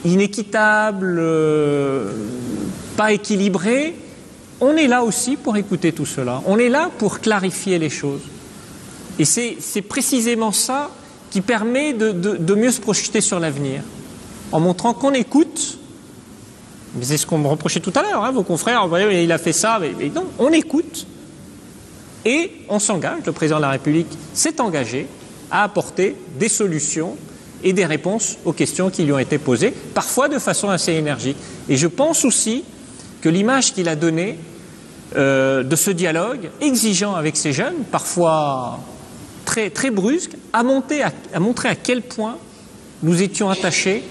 inéquitable, pas équilibrée. On est là aussi pour écouter tout cela. On est là pour clarifier les choses. Et c'est précisément ça qui permet de mieux se projeter sur l'avenir. En montrant qu'on écoute. Mais c'est ce qu'on me reprochait tout à l'heure, hein, vos confrères, vous voyez, il a fait ça, mais non, on écoute. Et on s'engage, le président de la République s'est engagé à apporter des solutions et des réponses aux questions qui lui ont été posées, parfois de façon assez énergique. Et je pense aussi que l'image qu'il a donnée de ce dialogue exigeant avec ces jeunes, parfois très, très brusque, a montré à quel point nous étions attachés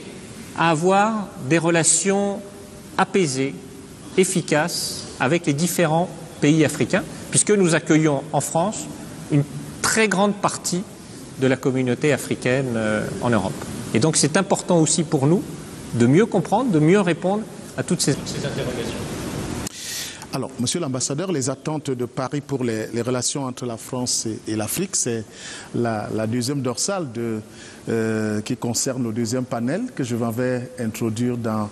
à avoir des relations apaisées, efficaces avec les différents pays africains, puisque nous accueillons en France une très grande partie de la communauté africaine en Europe. Et donc c'est important aussi pour nous de mieux comprendre, de mieux répondre à toutes ces interrogations. Alors, Monsieur l'ambassadeur, les attentes de Paris pour les relations entre la France et l'Afrique, c'est la deuxième dorsale qui concerne le deuxième panel que je vais introduire dans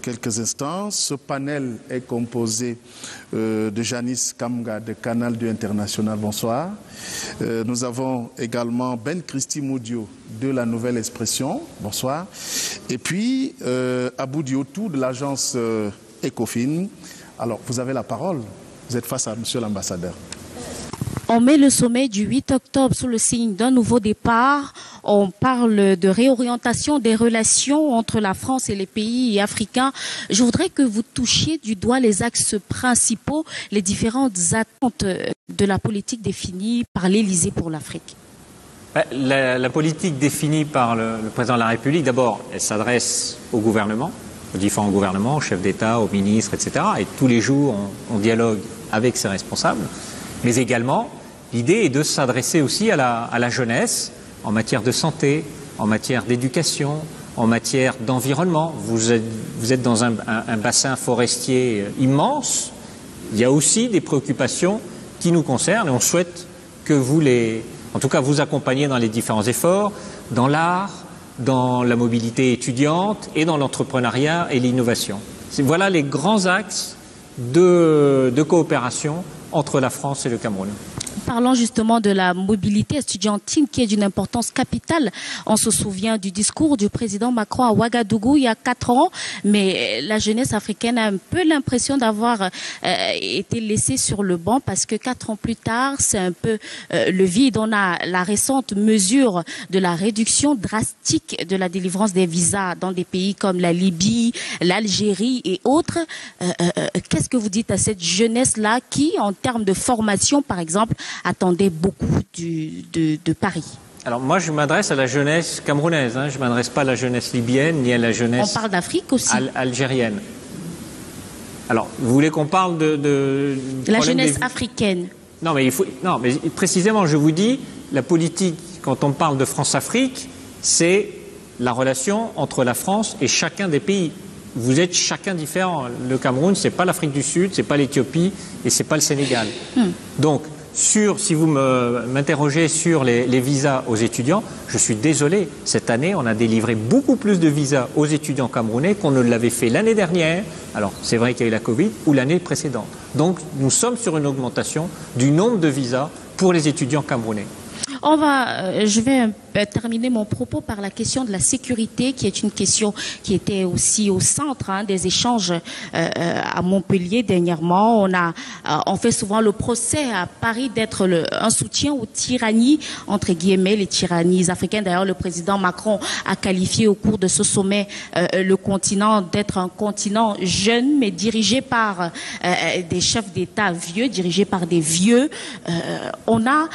quelques instants. Ce panel est composé de Janice Kamga de Canal 2 International. Bonsoir. Nous avons également Ben Christy Moudio de la Nouvelle Expression. Bonsoir. Et puis Abou Diotou de l'agence Ecofin. Alors, vous avez la parole. Vous êtes face à Monsieur l'ambassadeur. On met le sommet du 8 octobre sous le signe d'un nouveau départ. On parle de réorientation des relations entre la France et les pays africains. Je voudrais que vous touchiez du doigt les axes principaux, les différentes attentes de la politique définie par l'Élysée pour l'Afrique. La politique définie par le président de la République, d'abord, elle s'adresse au gouvernement, aux différents gouvernements, aux chefs d'État, aux ministres, etc. Et tous les jours, on dialogue avec ses responsables. Mais également, l'idée est de s'adresser aussi à la jeunesse en matière de santé, en matière d'éducation, en matière d'environnement. Vous êtes dans un bassin forestier immense. Il y a aussi des préoccupations qui nous concernent et on souhaite que en tout cas, vous accompagner dans les différents efforts, dans l'art, dans la mobilité étudiante et dans l'entrepreneuriat et l'innovation. Voilà les grands axes de coopération entre la France et le Cameroun. Parlons justement de la mobilité estudiantine qui est d'une importance capitale. On se souvient du discours du président Macron à Ouagadougou il y a 4 ans, mais la jeunesse africaine a un peu l'impression d'avoir été laissée sur le banc parce que 4 ans plus tard, c'est un peu le vide. On a la récente mesure de la réduction drastique de la délivrance des visas dans des pays comme la Libye, l'Algérie et autres. Qu'est-ce que vous dites à cette jeunesse-là qui, en termes de formation, par exemple, attendait beaucoup de Paris? Alors moi, je m'adresse à la jeunesse camerounaise. Je ne m'adresse pas à la jeunesse libyenne ni à la jeunesse On parle d'Afrique aussi. Algérienne. Alors, vous voulez qu'on parle de la jeunesse africaine? Non, mais précisément, je vous dis, la politique, quand on parle de France-Afrique, c'est la relation entre la France et chacun des pays. Vous êtes chacun différent. Le Cameroun, c'est pas l'Afrique du Sud, c'est pas l'Éthiopie et c'est pas le Sénégal. Donc, si vous m'interrogez sur les visas aux étudiants, je suis désolé. Cette année, on a délivré beaucoup plus de visas aux étudiants camerounais qu'on ne l'avait fait l'année dernière. Alors, c'est vrai qu'il y a eu la Covid ou l'année précédente. Donc, nous sommes sur une augmentation du nombre de visas pour les étudiants camerounais. Je vais terminer mon propos par la question de la sécurité, qui est une question qui était aussi au centre des échanges à Montpellier dernièrement. On fait souvent le procès à Paris d'être un soutien aux tyrannies, entre guillemets, les tyrannies africaines. D'ailleurs, le président Macron a qualifié au cours de ce sommet le continent d'être un continent jeune, mais dirigé par des chefs d'État vieux, dirigé par des vieux. On a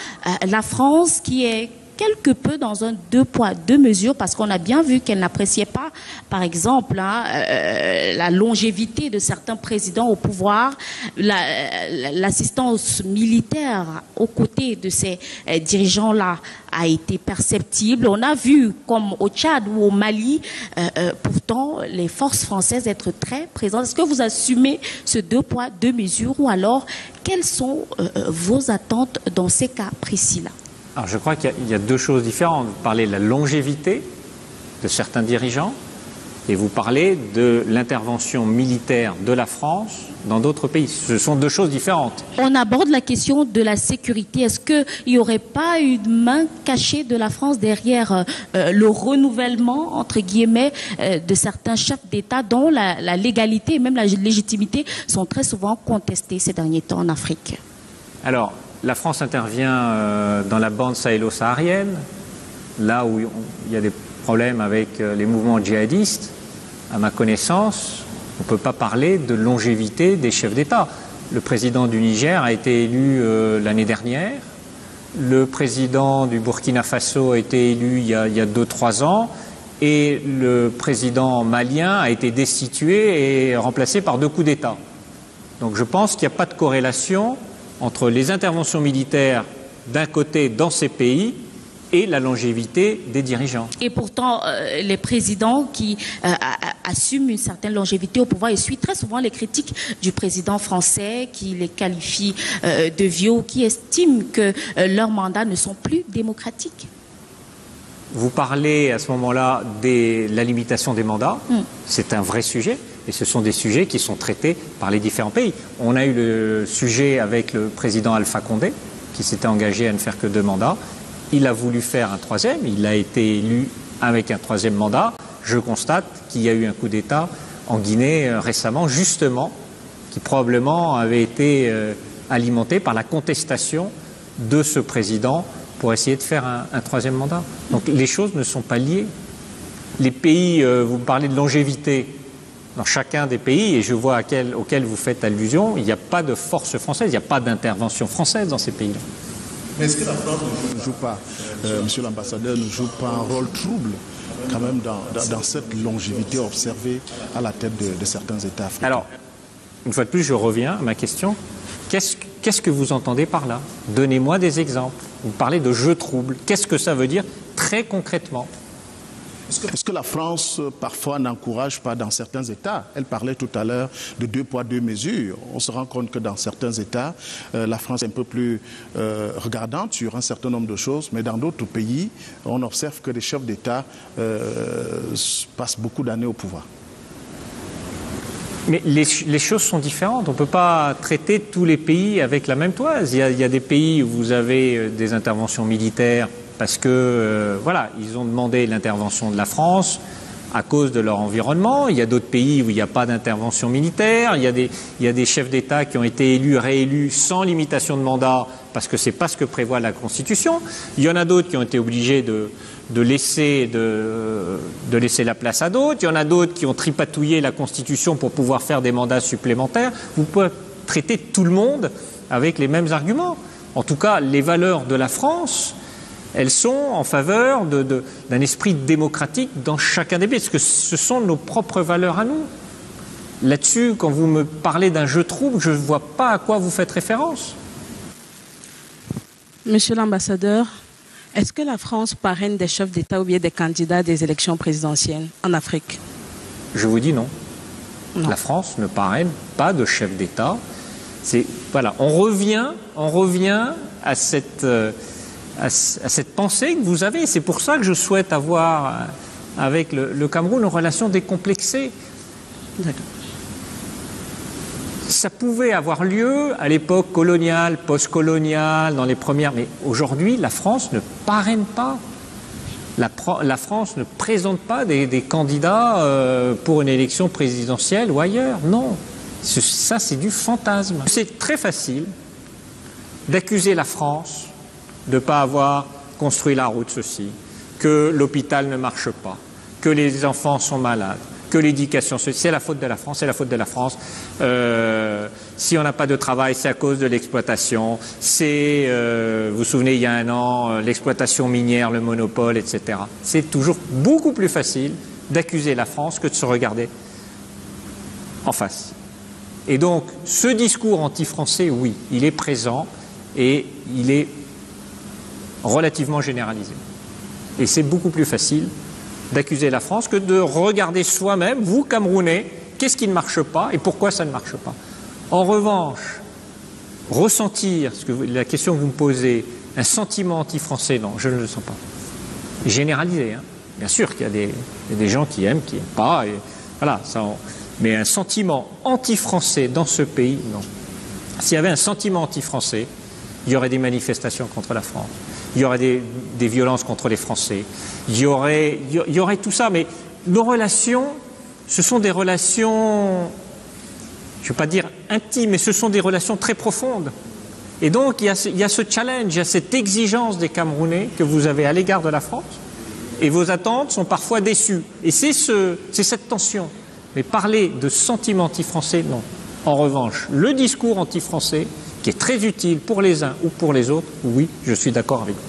la France qui est quelque peu dans un 2 poids 2 mesures parce qu'on a bien vu qu'elle n'appréciait pas, par exemple, la longévité de certains présidents au pouvoir, l'assistance militaire aux côtés de ces dirigeants-là a été perceptible. On a vu, comme au Tchad ou au Mali, pourtant, les forces françaises être très présentes. Est-ce que vous assumez ce 2 poids 2 mesures ou alors, quelles sont vos attentes dans ces cas précis-là? Alors, je crois qu'il y a 2 choses différentes. Vous parlez de la longévité de certains dirigeants et vous parlez de l'intervention militaire de la France dans d'autres pays. Ce sont 2 choses différentes. On aborde la question de la sécurité. Est-ce qu'il n'y aurait pas une main cachée de la France derrière le renouvellement, entre guillemets, de certains chefs d'État dont la légalité et même la légitimité sont très souvent contestées ces derniers temps en Afrique? Alors, la France intervient dans la bande sahélo-saharienne, là où il y a des problèmes avec les mouvements djihadistes. À ma connaissance, on ne peut pas parler de longévité des chefs d'État. Le président du Niger a été élu l'année dernière. Le président du Burkina Faso a été élu il y a 2-3 ans. Et le président malien a été destitué et remplacé par 2 coups d'État. Donc je pense qu'il n'y a pas de corrélation entre les interventions militaires d'un côté dans ces pays et la longévité des dirigeants. Et pourtant, les présidents qui assument une certaine longévité au pouvoir essuient très souvent les critiques du président français qui les qualifie de vieux ou qui estiment que leurs mandats ne sont plus démocratiques. Vous parlez à ce moment-là de la limitation des mandats. C'est un vrai sujet. Et ce sont des sujets qui sont traités par les différents pays. On a eu le sujet avec le président Alpha Condé, qui s'était engagé à ne faire que 2 mandats. Il a voulu faire un 3e, il a été élu avec un 3e mandat. Je constate qu'il y a eu un coup d'État en Guinée récemment, justement, qui probablement avait été alimenté par la contestation de ce président pour essayer de faire un 3e mandat. Donc les choses ne sont pas liées. Les pays, vous parlez de longévité, dans chacun des pays, et je vois auquel vous faites allusion, il n'y a pas de force française, il n'y a pas d'intervention française dans ces pays-là. Mais est-ce que la France ne joue pas, monsieur l'ambassadeur, ne joue pas un rôle trouble quand même dans cette longévité observée à la tête de certains États africains? Alors, une fois de plus, je reviens à ma question. Qu'est-ce que vous entendez par là? Donnez-moi des exemples. Vous parlez de jeu trouble. Qu'est-ce que ça veut dire très concrètement? Est-ce que la France, parfois, n'encourage pas dans certains États? Elle parlait tout à l'heure de 2 poids, 2 mesures. On se rend compte que dans certains États, la France est un peu plus regardante sur un certain nombre de choses, mais dans d'autres pays, on observe que les chefs d'État passent beaucoup d'années au pouvoir. Mais les choses sont différentes. On ne peut pas traiter tous les pays avec la même toise. Il y a des pays où vous avez des interventions militaires parce que, voilà, ils ont demandé l'intervention de la France à cause de leur environnement. Il y a d'autres pays où il n'y a pas d'intervention militaire. Il y a des chefs d'État qui ont été élus, réélus sans limitation de mandat parce que ce n'est pas ce que prévoit la Constitution. Il y en a d'autres qui ont été obligés de laisser la place à d'autres. Il y en a d'autres qui ont tripatouillé la Constitution pour pouvoir faire des mandats supplémentaires. Vous pouvez traiter tout le monde avec les mêmes arguments. En tout cas, les valeurs de la France, elles sont en faveur d'un esprit démocratique dans chacun des pays, parce que ce sont nos propres valeurs à nous. Là-dessus, quand vous me parlez d'un jeu trouble, je ne vois pas à quoi vous faites référence. Monsieur l'ambassadeur, est-ce que la France parraine des chefs d'État ou bien des candidats des élections présidentielles en Afrique? Je vous dis non. Non. La France ne parraine pas de chef d'État. Voilà, on revient à cette pensée que vous avez. C'est pour ça que je souhaite avoir avec le Cameroun une relation décomplexée. D'accord. Ça pouvait avoir lieu à l'époque coloniale, post-coloniale, dans les premières... Mais aujourd'hui, la France ne parraine pas. La France ne présente pas des candidats pour une élection présidentielle ou ailleurs. Non. Ça, c'est du fantasme. C'est très facile d'accuser la France de ne pas avoir construit la route ceci, que l'hôpital ne marche pas, que les enfants sont malades, que l'éducation, c'est la faute de la France, c'est la faute de la France. Si on n'a pas de travail, c'est à cause de l'exploitation. C'est, vous vous souvenez, il y a un an, l'exploitation minière, le monopole, etc. C'est toujours beaucoup plus facile d'accuser la France que de se regarder en face. Et donc, ce discours anti-français, oui, il est présent et il est relativement généralisé. Et c'est beaucoup plus facile d'accuser la France que de regarder soi-même, vous, Camerounais, qu'est-ce qui ne marche pas et pourquoi ça ne marche pas. En revanche, ressentir, la question que vous me posez, un sentiment anti-français, non, je ne le sens pas. Généralisé, hein. Bien sûr qu'il y a des gens qui aiment, qui n'aiment pas, et voilà, mais un sentiment anti-français dans ce pays, non. S'il y avait un sentiment anti-français, il y aurait des manifestations contre la France. Il y aurait des violences contre les Français, il y aurait tout ça, mais nos relations, ce sont des relations, je ne veux pas dire intimes, mais ce sont des relations très profondes. Et donc, il y a ce challenge, il y a cette exigence des Camerounais que vous avez à l'égard de la France, et vos attentes sont parfois déçues. Et c'est cette tension. Mais parler de sentiment anti-français, non. En revanche, le discours anti-français, qui est très utile pour les uns ou pour les autres, oui, je suis d'accord avec vous.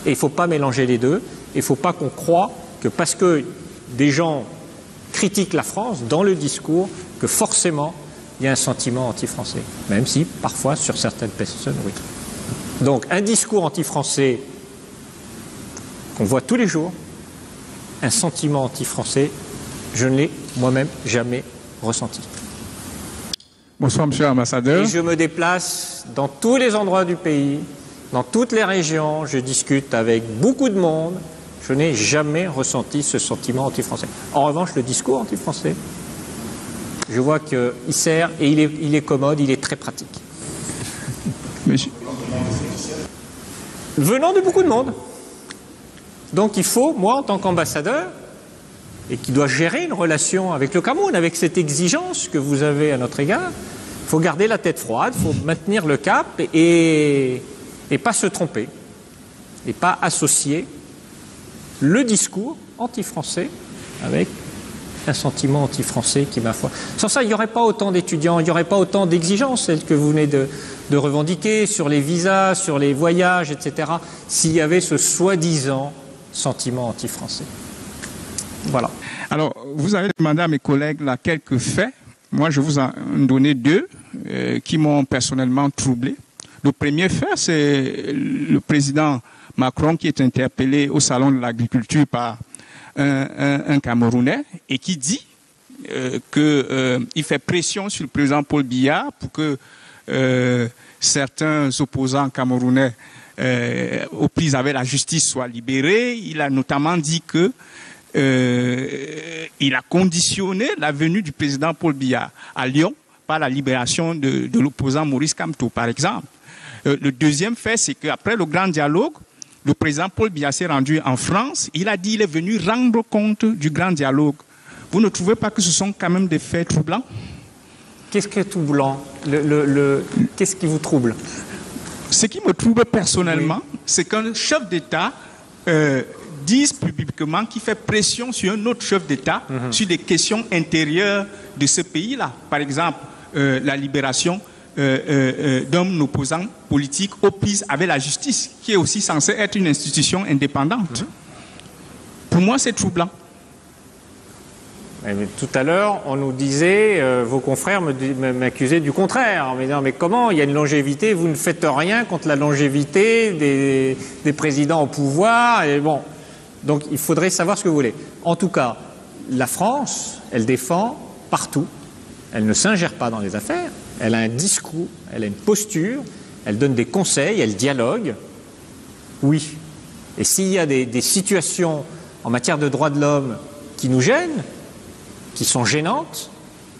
Et il ne faut pas mélanger les deux. Il ne faut pas qu'on croie que parce que des gens critiquent la France dans le discours, que forcément, il y a un sentiment anti-français. Même si, parfois, sur certaines personnes, oui. Donc, un discours anti-français qu'on voit tous les jours, un sentiment anti-français, je ne l'ai moi-même jamais ressenti. Bonsoir, monsieur l'ambassadeur. Et je me déplace dans tous les endroits du pays, dans toutes les régions, je discute avec beaucoup de monde. Je n'ai jamais ressenti ce sentiment anti-français. En revanche, le discours anti-français, je vois qu'il sert et il est commode, il est très pratique. Monsieur. Venant de beaucoup de monde. Donc il faut, moi, en tant qu'ambassadeur, et qui doit gérer une relation avec le Cameroun, avec cette exigence que vous avez à notre égard, il faut garder la tête froide, il faut maintenir le cap et pas se tromper, et pas associer le discours anti-français avec un sentiment anti-français qui, ma foi... Sans ça, il n'y aurait pas autant d'étudiants, il n'y aurait pas autant d'exigences, celles que vous venez de revendiquer, sur les visas, sur les voyages, etc., s'il y avait ce soi-disant sentiment anti-français. Voilà. Alors, vous avez demandé à mes collègues là quelques faits. Moi, je vous en donner deux qui m'ont personnellement troublé. Le premier fait, c'est le président Macron qui est interpellé au Salon de l'Agriculture par un Camerounais et qui dit qu'il fait pression sur le président Paul Biya pour que certains opposants camerounais aux prises avec la justice soient libérés. Il a notamment dit que il a conditionné la venue du président Paul Biya à Lyon par la libération de l'opposant Maurice Kamto, par exemple. Le deuxième fait, c'est qu'après le grand dialogue, le président Paul Biya s'est rendu en France. Il a dit qu'il est venu rendre compte du grand dialogue. Vous ne trouvez pas que ce sont quand même des faits troublants? Qu'est-ce qui est troublant? Qu'est-ce qui vous trouble? Ce qui me trouble personnellement, c'est qu'un chef d'État dise publiquement qu'il fait pression sur un autre chef d'État sur des questions intérieures de ce pays-là. Par exemple, la libération d'un opposant politique aux prises avec la justice, qui est aussi censée être une institution indépendante. Pour moi, c'est troublant. Mais tout à l'heure, on nous disait, vos confrères m'accusaient du contraire, en me disant, mais comment, il y a une longévité, vous ne faites rien contre la longévité des présidents au pouvoir, et bon. Donc il faudrait savoir ce que vous voulez. En tout cas, la France, elle défend partout, elle ne s'ingère pas dans les affaires, elle a un discours, elle a une posture, elle donne des conseils, elle dialogue. Oui. Et s'il y a des situations en matière de droits de l'homme qui nous gênent, qui sont gênantes,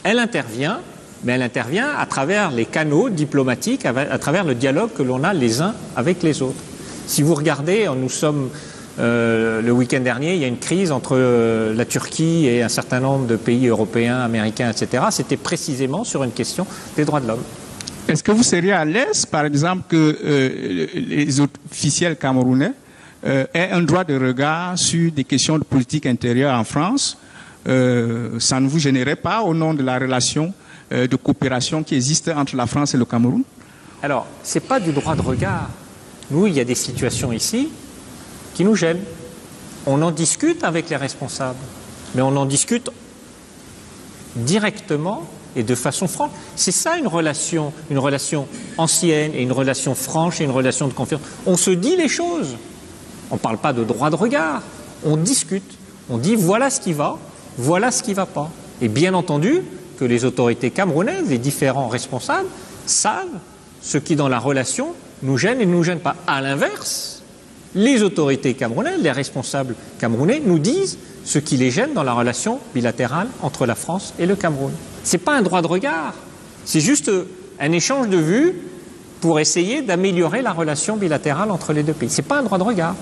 elle intervient, mais elle intervient à travers les canaux diplomatiques, à travers le dialogue que l'on a les uns avec les autres. Si vous regardez, nous sommes... le week-end dernier, il y a une crise entre la Turquie et un certain nombre de pays européens, américains, etc. C'était précisément sur une question des droits de l'homme. Est-ce que vous seriez à l'aise, par exemple, que les officiels camerounais aient un droit de regard sur des questions de politique intérieure en France? Ça ne vous gênerait pas au nom de la relation de coopération qui existe entre la France et le Cameroun? Alors, ce n'est pas du droit de regard. Nous, il y a des situations ici qui nous gênent. On en discute avec les responsables, mais on en discute directement et de façon franche. C'est ça une relation ancienne et une relation franche et une relation de confiance. On se dit les choses. On ne parle pas de droit de regard. On discute. On dit voilà ce qui va, voilà ce qui ne va pas. Et bien entendu que les autorités camerounaises, les différents responsables, savent ce qui dans la relation nous gêne et ne nous gêne pas. À l'inverse, les autorités camerounaises, les responsables camerounais nous disent ce qui les gêne dans la relation bilatérale entre la France et le Cameroun. Ce n'est pas un droit de regard, c'est juste un échange de vues pour essayer d'améliorer la relation bilatérale entre les deux pays. Ce n'est pas un droit de regard.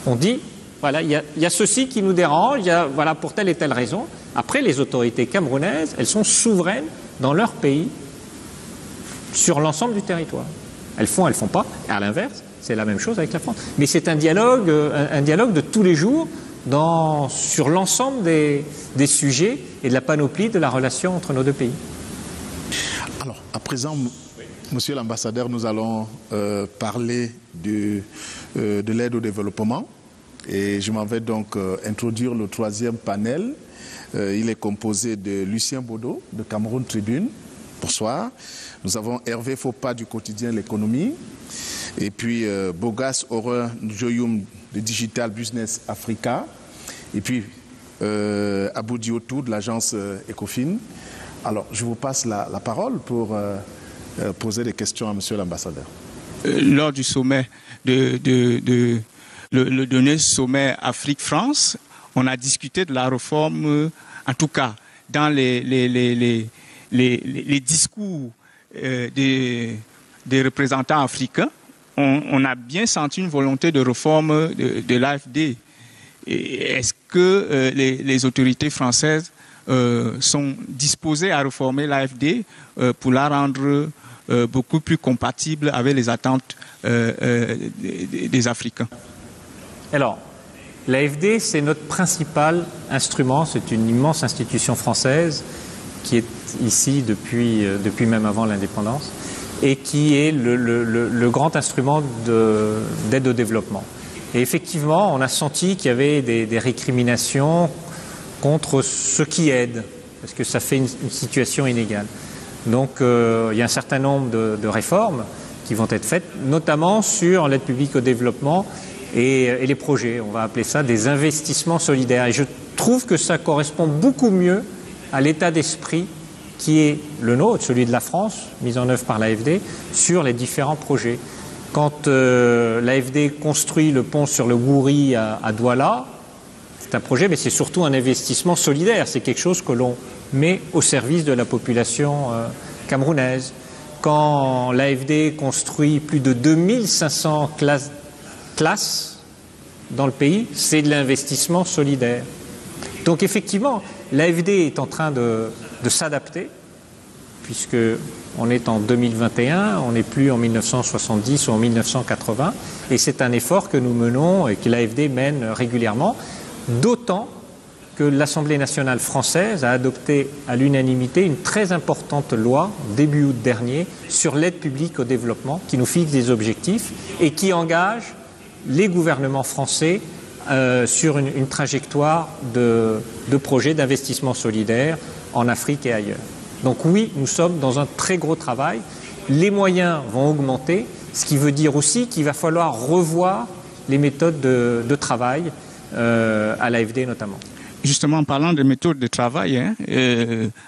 On dit, voilà, il y a ceci qui nous dérange, voilà, pour telle et telle raison. Après, les autorités camerounaises, elles sont souveraines dans leur pays sur l'ensemble du territoire. Elles font pas, et à l'inverse, c'est la même chose avec la France. Mais c'est un dialogue de tous les jours sur l'ensemble des sujets et de la panoplie de la relation entre nos deux pays. Alors, à présent, Monsieur l'ambassadeur, nous allons parler de l'aide au développement. Et je m'en vais donc introduire le troisième panel. Il est composé de Lucien Baudot, de Cameroun Tribune. Bonsoir. Nous avons Hervé Fopa du quotidien L'économie. Et puis Bogas Horreur Joyoum de Digital Business Africa. Et puis Abou Diotou de l'agence Ecofin. Alors, je vous passe la parole pour poser des questions à Monsieur l'ambassadeur. Lors du sommet le dernier sommet Afrique-France, on a discuté de la réforme, en tout cas dans les discours des représentants africains, on a bien senti une volonté de réforme de l'AFD. Est-ce que les autorités françaises sont disposées à réformer l'AFD pour la rendre beaucoup plus compatible avec les attentes des Africains? Alors, L'AFD, c'est notre principal instrument, c'est une immense institution française qui est ici depuis même avant l'indépendance et qui est le grand instrument d'aide au développement. Et effectivement, on a senti qu'il y avait des récriminations contre ceux qui aident, parce que ça fait une situation inégale. Donc il y a un certain nombre de réformes qui vont être faites, notamment sur l'aide publique au développement et les projets. On va appeler ça des investissements solidaires. Et je trouve que ça correspond beaucoup mieux à l'état d'esprit qui est le nôtre, celui de la France, mis en œuvre par l'AFD, sur les différents projets. Quand l'AFD construit le pont sur le Wouri à Douala, c'est un projet, mais c'est surtout un investissement solidaire. C'est quelque chose que l'on met au service de la population camerounaise. Quand l'AFD construit plus de 2500 classes dans le pays, c'est de l'investissement solidaire. Donc effectivement, l'AFD est en train de s'adapter, puisqu'on est en 2021, on n'est plus en 1970 ou en 1980, et c'est un effort que nous menons et que l'AFD mène régulièrement, d'autant que l'Assemblée nationale française a adopté à l'unanimité une très importante loi, début août dernier, sur l'aide publique au développement, qui nous fixe des objectifs et qui engage les gouvernements français sur une trajectoire de projets d'investissement solidaire en Afrique et ailleurs. Donc oui, nous sommes dans un très gros travail. Les moyens vont augmenter, ce qui veut dire aussi qu'il va falloir revoir les méthodes de travail à l'AFD notamment. Justement, en parlant de méthodes de travail,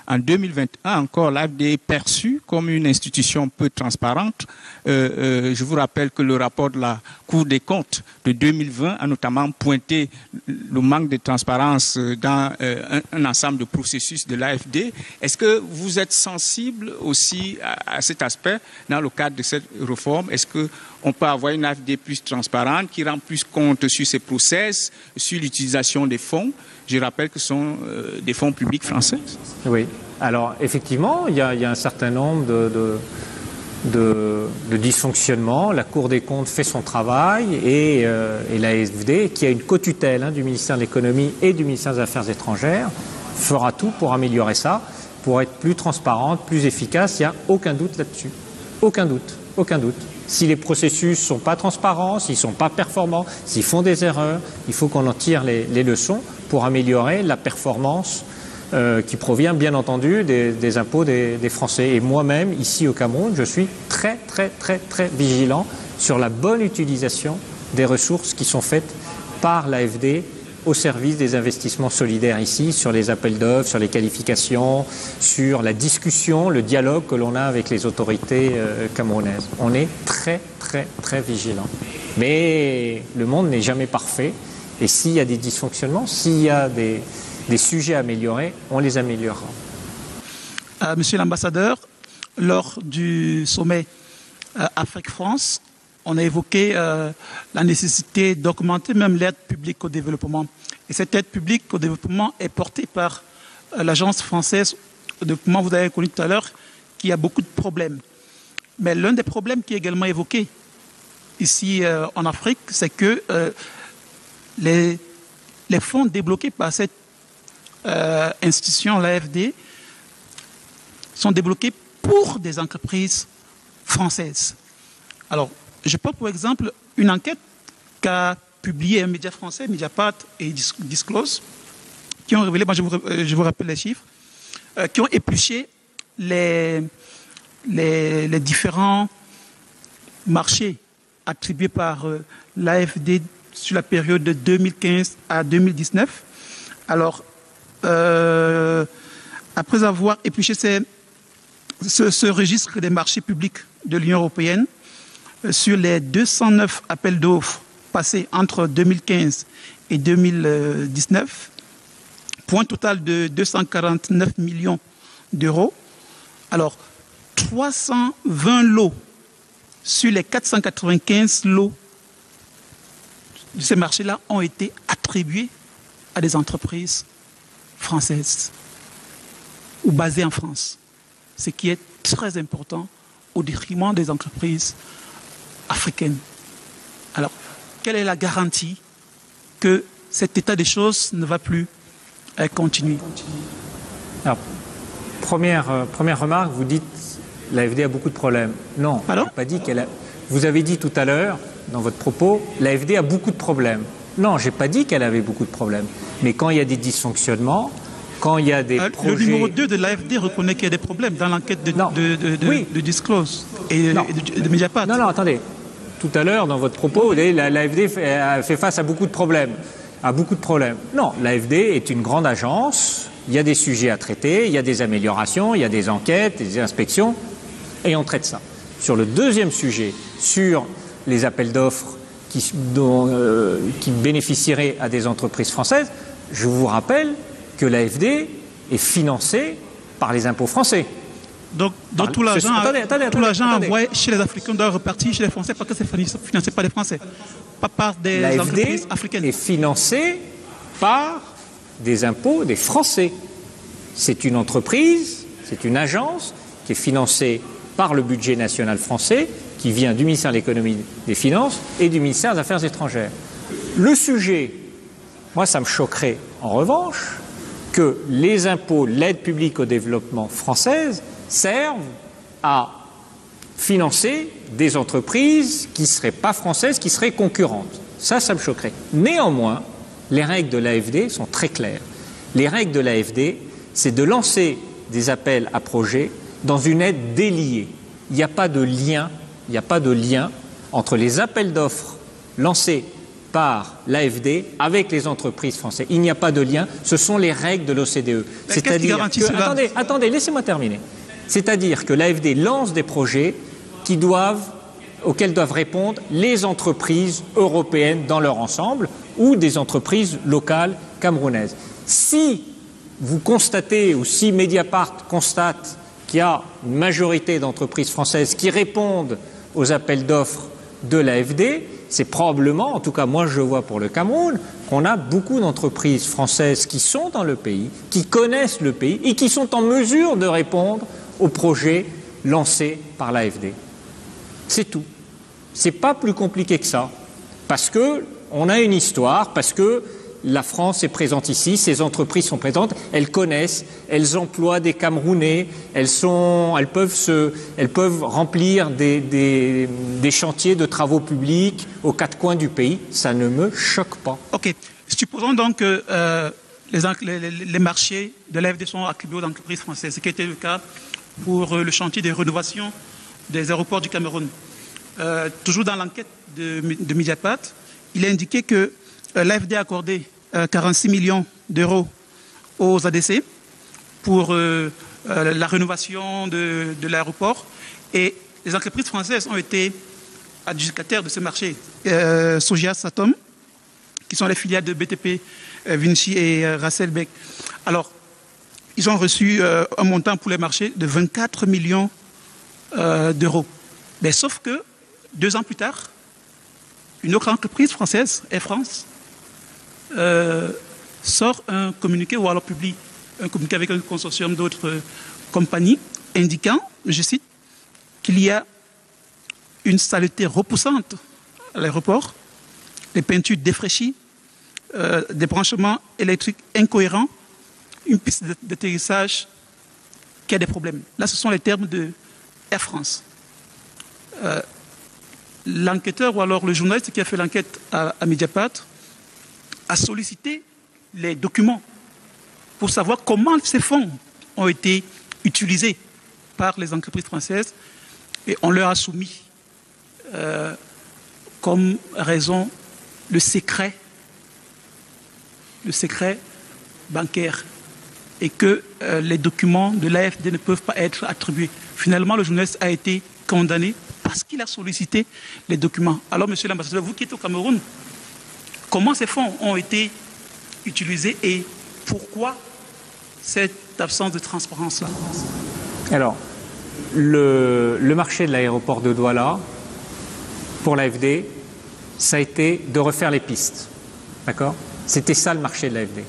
en 2021 encore, l'AFD est perçue comme une institution peu transparente. Je vous rappelle que le rapport de la Cour des comptes de 2020 a notamment pointé le manque de transparence dans un ensemble de processus de l'AFD. Est-ce que vous êtes sensible aussi à cet aspect dans le cadre de cette réforme? Est-ce qu'on peut avoir une AFD plus transparente qui rend plus compte sur ses process, sur l'utilisation des fonds? Je rappelle que ce sont des fonds publics français. Oui. Alors, effectivement, il y a un certain nombre de dysfonctionnements. La Cour des comptes fait son travail et l'AFD, qui a une co-tutelle du ministère de l'économie et du ministère des Affaires étrangères, fera tout pour améliorer ça, pour être plus transparente, plus efficace. Il n'y a aucun doute là-dessus. Aucun doute. Aucun doute. Si les processus ne sont pas transparents, s'ils ne sont pas performants, s'ils font des erreurs, il faut qu'on en tire les leçons pour améliorer la performance qui provient bien entendu des impôts des Français. Et moi-même, ici au Cameroun, je suis très, très, très, très vigilant sur la bonne utilisation des ressources qui sont faites par l'AFD au service des investissements solidaires ici, sur les appels d'offres, sur les qualifications, sur la discussion, le dialogue que l'on a avec les autorités camerounaises. On est très, très, très vigilant. Mais le monde n'est jamais parfait. Et s'il y a des dysfonctionnements, s'il y a des sujets à améliorer, on les améliorera. Monsieur l'ambassadeur, lors du sommet Afrique-France, on a évoqué la nécessité d'augmenter même l'aide publique au développement. Et cette aide publique au développement est portée par l'Agence française au développement, vous avez connu tout à l'heure, qui a beaucoup de problèmes. Mais l'un des problèmes qui est également évoqué ici en Afrique, c'est que les fonds débloqués par cette institution, l'AFD, sont débloqués pour des entreprises françaises. Alors, je prends pour exemple une enquête qu'a publiée un média français, Mediapart et Disclose, qui ont révélé, je vous rappelle les chiffres, qui ont épluché les différents marchés attribués par l'AFD sur la période de 2015 à 2019. Alors, après avoir épluché ce registre des marchés publics de l'Union européenne, sur les 209 appels d'offres passés entre 2015 et 2019, pour un total de 249 millions d'euros. Alors, 320 lots sur les 495 lots de ces marchés-là ont été attribués à des entreprises françaises ou basées en France, ce qui est très important au détriment des entreprises africaines. Alors, quelle est la garantie que cet état des choses ne va plus continuer? Alors, première remarque, vous dites l'AFD a beaucoup de problèmes. Non, je n'ai pas dit qu'elle a... Vous avez dit tout à l'heure, dans votre propos, l'AFD a beaucoup de problèmes. Non, je n'ai pas dit qu'elle avait beaucoup de problèmes. Mais quand il y a des dysfonctionnements, quand il y a des projets... Le numéro 2 de l'AFD reconnaît qu'il y a des problèmes dans l'enquête de Disclose et de Mediapart. Non, attendez. Tout à l'heure, dans votre propos, l'AFD fait face à beaucoup de problèmes. Non, l'AFD est une grande agence. Il y a des sujets à traiter, il y a des améliorations, il y a des enquêtes, des inspections, et on traite ça. Sur le deuxième sujet, sur les appels d'offres qui bénéficieraient à des entreprises françaises, je vous rappelle que l'AFD est financée par les impôts français. Donc tout l'argent envoyé chez les Africains doit repartir chez les Français parce que c'est financé par les Français, pas par des entreprises africaines. L'AFD est financée par des impôts des Français. C'est une entreprise, c'est une agence qui est financée par le budget national français, qui vient du ministère de l'économie et des finances et du ministère des Affaires étrangères. Le sujet, moi ça me choquerait en revanche, que les impôts, l'aide publique au développement française servent à financer des entreprises qui ne seraient pas françaises, qui seraient concurrentes. Ça me choquerait. Néanmoins, les règles de l'AFD sont très claires. Les règles de l'AFD, c'est de lancer des appels à projets dans une aide déliée. Il n'y a pas de lien entre les appels d'offres lancés par l'AFD avec les entreprises françaises. Il n'y a pas de lien, ce sont les règles de l'OCDE. C'est-à-dire que... Attendez, laissez-moi terminer. C'est-à-dire que l'AFD lance des projets auxquels doivent répondre les entreprises européennes dans leur ensemble ou des entreprises locales camerounaises. Si vous constatez ou si Mediapart constate qu'il y a une majorité d'entreprises françaises qui répondent aux appels d'offres de l'AFD, c'est probablement, en tout cas moi je vois pour le Cameroun, qu'on a beaucoup d'entreprises françaises qui sont dans le pays, qui connaissent le pays et qui sont en mesure de répondre aux projets lancés par l'AFD. C'est tout. C'est pas plus compliqué que ça. Parce que on a une histoire, parce que la France est présente ici, ces entreprises sont présentes, elles connaissent, elles emploient des Camerounais, elles peuvent remplir des chantiers de travaux publics aux quatre coins du pays. Ça ne me choque pas. Ok. Supposons donc que les marchés de l'AFD sont attribués aux entreprises françaises, ce qui était le cas pour le chantier de rénovation des aéroports du Cameroun. Toujours dans l'enquête de Mediapart, il est indiqué que l'AFD a accordé 46 millions d'euros aux ADC pour la rénovation de l'aéroport et les entreprises françaises ont été adjudicataires de ce marché. Sogia Satom, qui sont les filiales de BTP, Vinci et Rasselbeck. Alors, ils ont reçu un montant pour les marchés de 24 millions d'euros. Mais sauf que 2 ans plus tard, une autre entreprise française, Air France, sort un communiqué, ou alors publie un communiqué avec un consortium d'autres compagnies, indiquant, je cite, qu'il y a une saleté repoussante à l'aéroport, des peintures défraîchies, des branchements électriques incohérents, une piste d'atterrissage qui a des problèmes. Là, ce sont les termes de Air France. L'enquêteur ou alors le journaliste qui a fait l'enquête à Mediapart a sollicité les documents pour savoir comment ces fonds ont été utilisés par les entreprises françaises et on leur a soumis comme raison le secret bancaire et que les documents de l'AFD ne peuvent pas être attribués. Finalement, le journaliste a été condamné parce qu'il a sollicité les documents. Alors, monsieur l'ambassadeur, vous qui êtes au Cameroun, comment ces fonds ont été utilisés et pourquoi cette absence de transparence-là? Alors, le marché de l'aéroport de Douala, pour l'AFD, ça a été de refaire les pistes. D'accord? C'était ça le marché de l'AFD.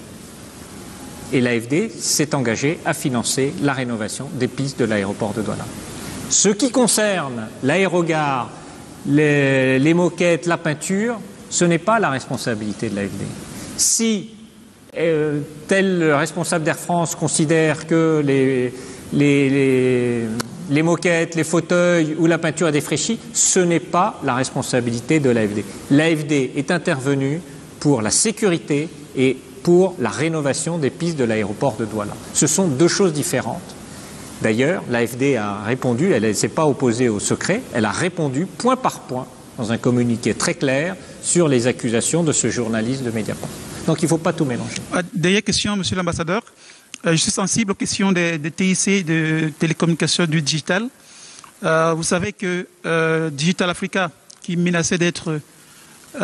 Et l'AFD s'est engagé à financer la rénovation des pistes de l'aéroport de Douala. Ce qui concerne l'aérogare, les moquettes, la peinture, ce n'est pas la responsabilité de l'AFD. Si tel responsable d'Air France considère que les moquettes, les fauteuils ou la peinture est défraîchie, ce n'est pas la responsabilité de l'AFD. L'AFD est intervenue pour la sécurité et pour la rénovation des pistes de l'aéroport de Douala. Ce sont deux choses différentes. D'ailleurs, l'AFD a répondu, elle ne s'est pas opposée au secret, elle a répondu point par point dans un communiqué très clair sur les accusations de ce journaliste de Mediapart. Donc il ne faut pas tout mélanger. Dernière question, Monsieur l'ambassadeur. Je suis sensible aux questions des TIC, de télécommunications du digital. Vous savez que Digital Africa, qui menaçait d'être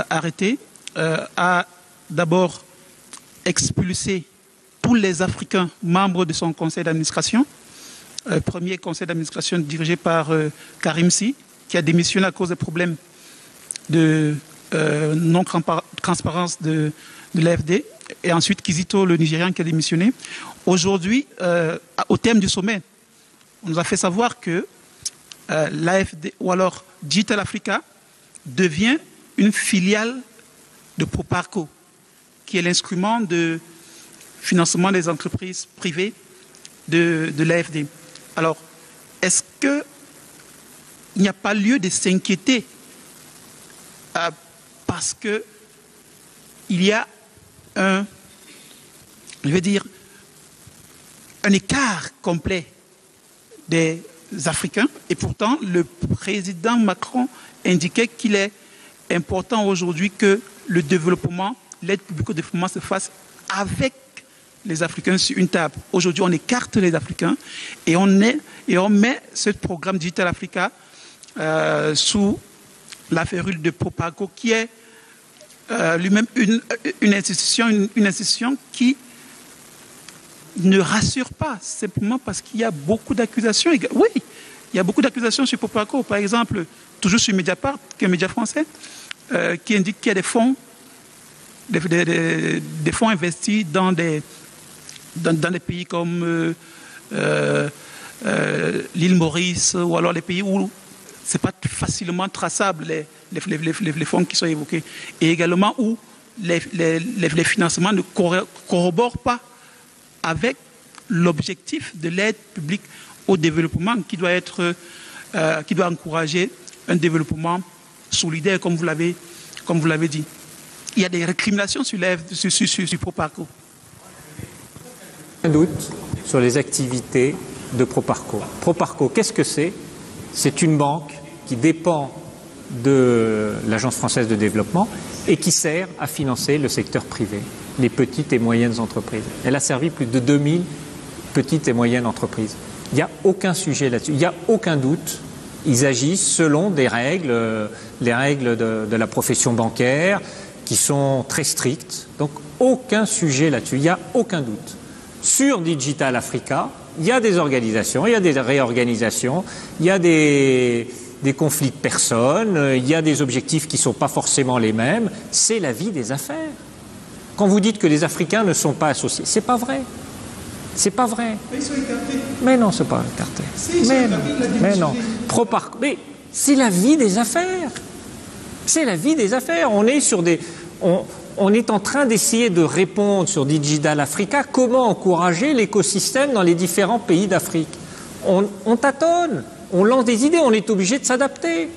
arrêté, a d'abord expulsé tous les Africains membres de son conseil d'administration. Premier conseil d'administration dirigé par Karim Sy, qui a démissionné à cause des problèmes de non-transparence de l'AFD. Et ensuite Kizito, le Nigérian, qui a démissionné. Aujourd'hui, au terme du sommet, on nous a fait savoir que l'AFD, ou alors Digital Africa, devient une filiale de Proparco, qui est l'instrument de financement des entreprises privées de l'AFD. Alors, est-ce qu'il n'y a pas lieu de s'inquiéter parce qu'il y a un écart complet des Africains, et pourtant le président Macron indiquait qu'il est important aujourd'hui que le développement, l'aide publique au développement se fasse avec les Africains sur une table. Aujourd'hui, on écarte les Africains et on met ce programme Digital Africa sous la férule de Proparco, qui est lui-même une institution qui ne rassure pas, simplement parce qu'il y a beaucoup d'accusations. Oui, il y a beaucoup d'accusations sur Proparco. Par exemple, toujours sur Mediapart, qui est un média français, qui indique qu'il y a des fonds investis dans des pays comme l'île Maurice, ou alors les pays où ce n'est pas facilement traçable les fonds qui sont évoqués. Et également où les financements ne corroborent pas avec l'objectif de l'aide publique au développement qui doit encourager un développement solidaire, comme vous l'avez dit. Il y a des récriminations sur Proparco. Un doute sur les activités de Proparco. Proparco, qu'est-ce que c'est? C'est une banque qui dépend de l'Agence française de développement et qui sert à financer le secteur privé, les petites et moyennes entreprises. Elle a servi plus de 2000 petites et moyennes entreprises. Il n'y a aucun sujet là-dessus, il n'y a aucun doute. Ils agissent selon des règles, les règles de la profession bancaire, qui sont très strictes. Donc aucun sujet là-dessus, il n'y a aucun doute. Sur Digital Africa, il y a des organisations, il y a des réorganisations, il y a des conflits de personnes, il y a des objectifs qui ne sont pas forcément les mêmes. C'est la vie des affaires. Quand vous dites que les Africains ne sont pas associés, c'est pas vrai. C'est pas vrai. Mais ils sont écartés. Mais non, c'est pas écarté. Mais non. Mais c'est la vie des affaires. C'est la vie des affaires. On est sur on est en train d'essayer de répondre sur Digital Africa comment encourager l'écosystème dans les différents pays d'Afrique. On tâtonne, on lance des idées, on est obligé de s'adapter.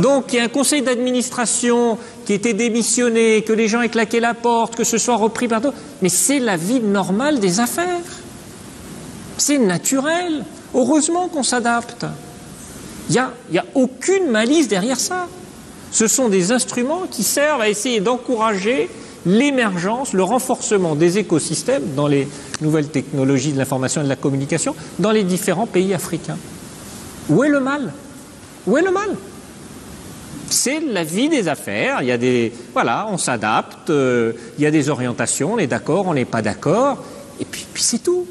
Donc il y a un conseil d'administration qui était démissionné, que les gens aient claqué la porte, que ce soit repris par d'autres. Mais c'est la vie normale des affaires. C'est naturel. Heureusement qu'on s'adapte. Il n'y a aucune malice derrière ça. Ce sont des instruments qui servent à essayer d'encourager l'émergence, le renforcement des écosystèmes dans les nouvelles technologies de l'information et de la communication dans les différents pays africains. Où est le mal? Où est le mal? C'est la vie des affaires. Il y a on s'adapte, il y a des orientations, on est d'accord, on n'est pas d'accord, et puis c'est tout.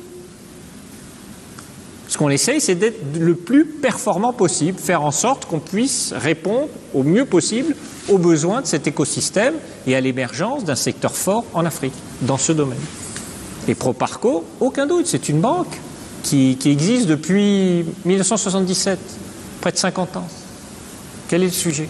Ce qu'on essaye, c'est d'être le plus performant possible, faire en sorte qu'on puisse répondre au mieux possible aux besoins de cet écosystème et à l'émergence d'un secteur fort en Afrique, dans ce domaine. Et Proparco, aucun doute, c'est une banque qui existe depuis 1977, près de 50 ans. Quel est le sujet?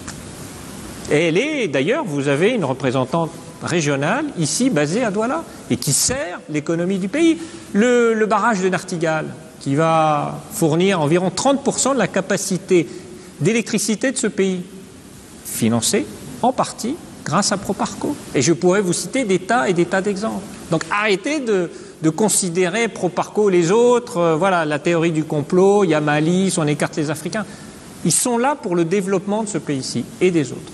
Et elle est, d'ailleurs, vous avez une représentante régional, ici basé à Douala, et qui sert l'économie du pays. Le barrage de Nartigal, qui va fournir environ 30% de la capacité d'électricité de ce pays, financé en partie grâce à Proparco. Et je pourrais vous citer des tas et des tas d'exemples. Donc arrêtez de considérer Proparco les autres, voilà, la théorie du complot, il y a Mali, on écarte les Africains. Ils sont là pour le développement de ce pays-ci et des autres.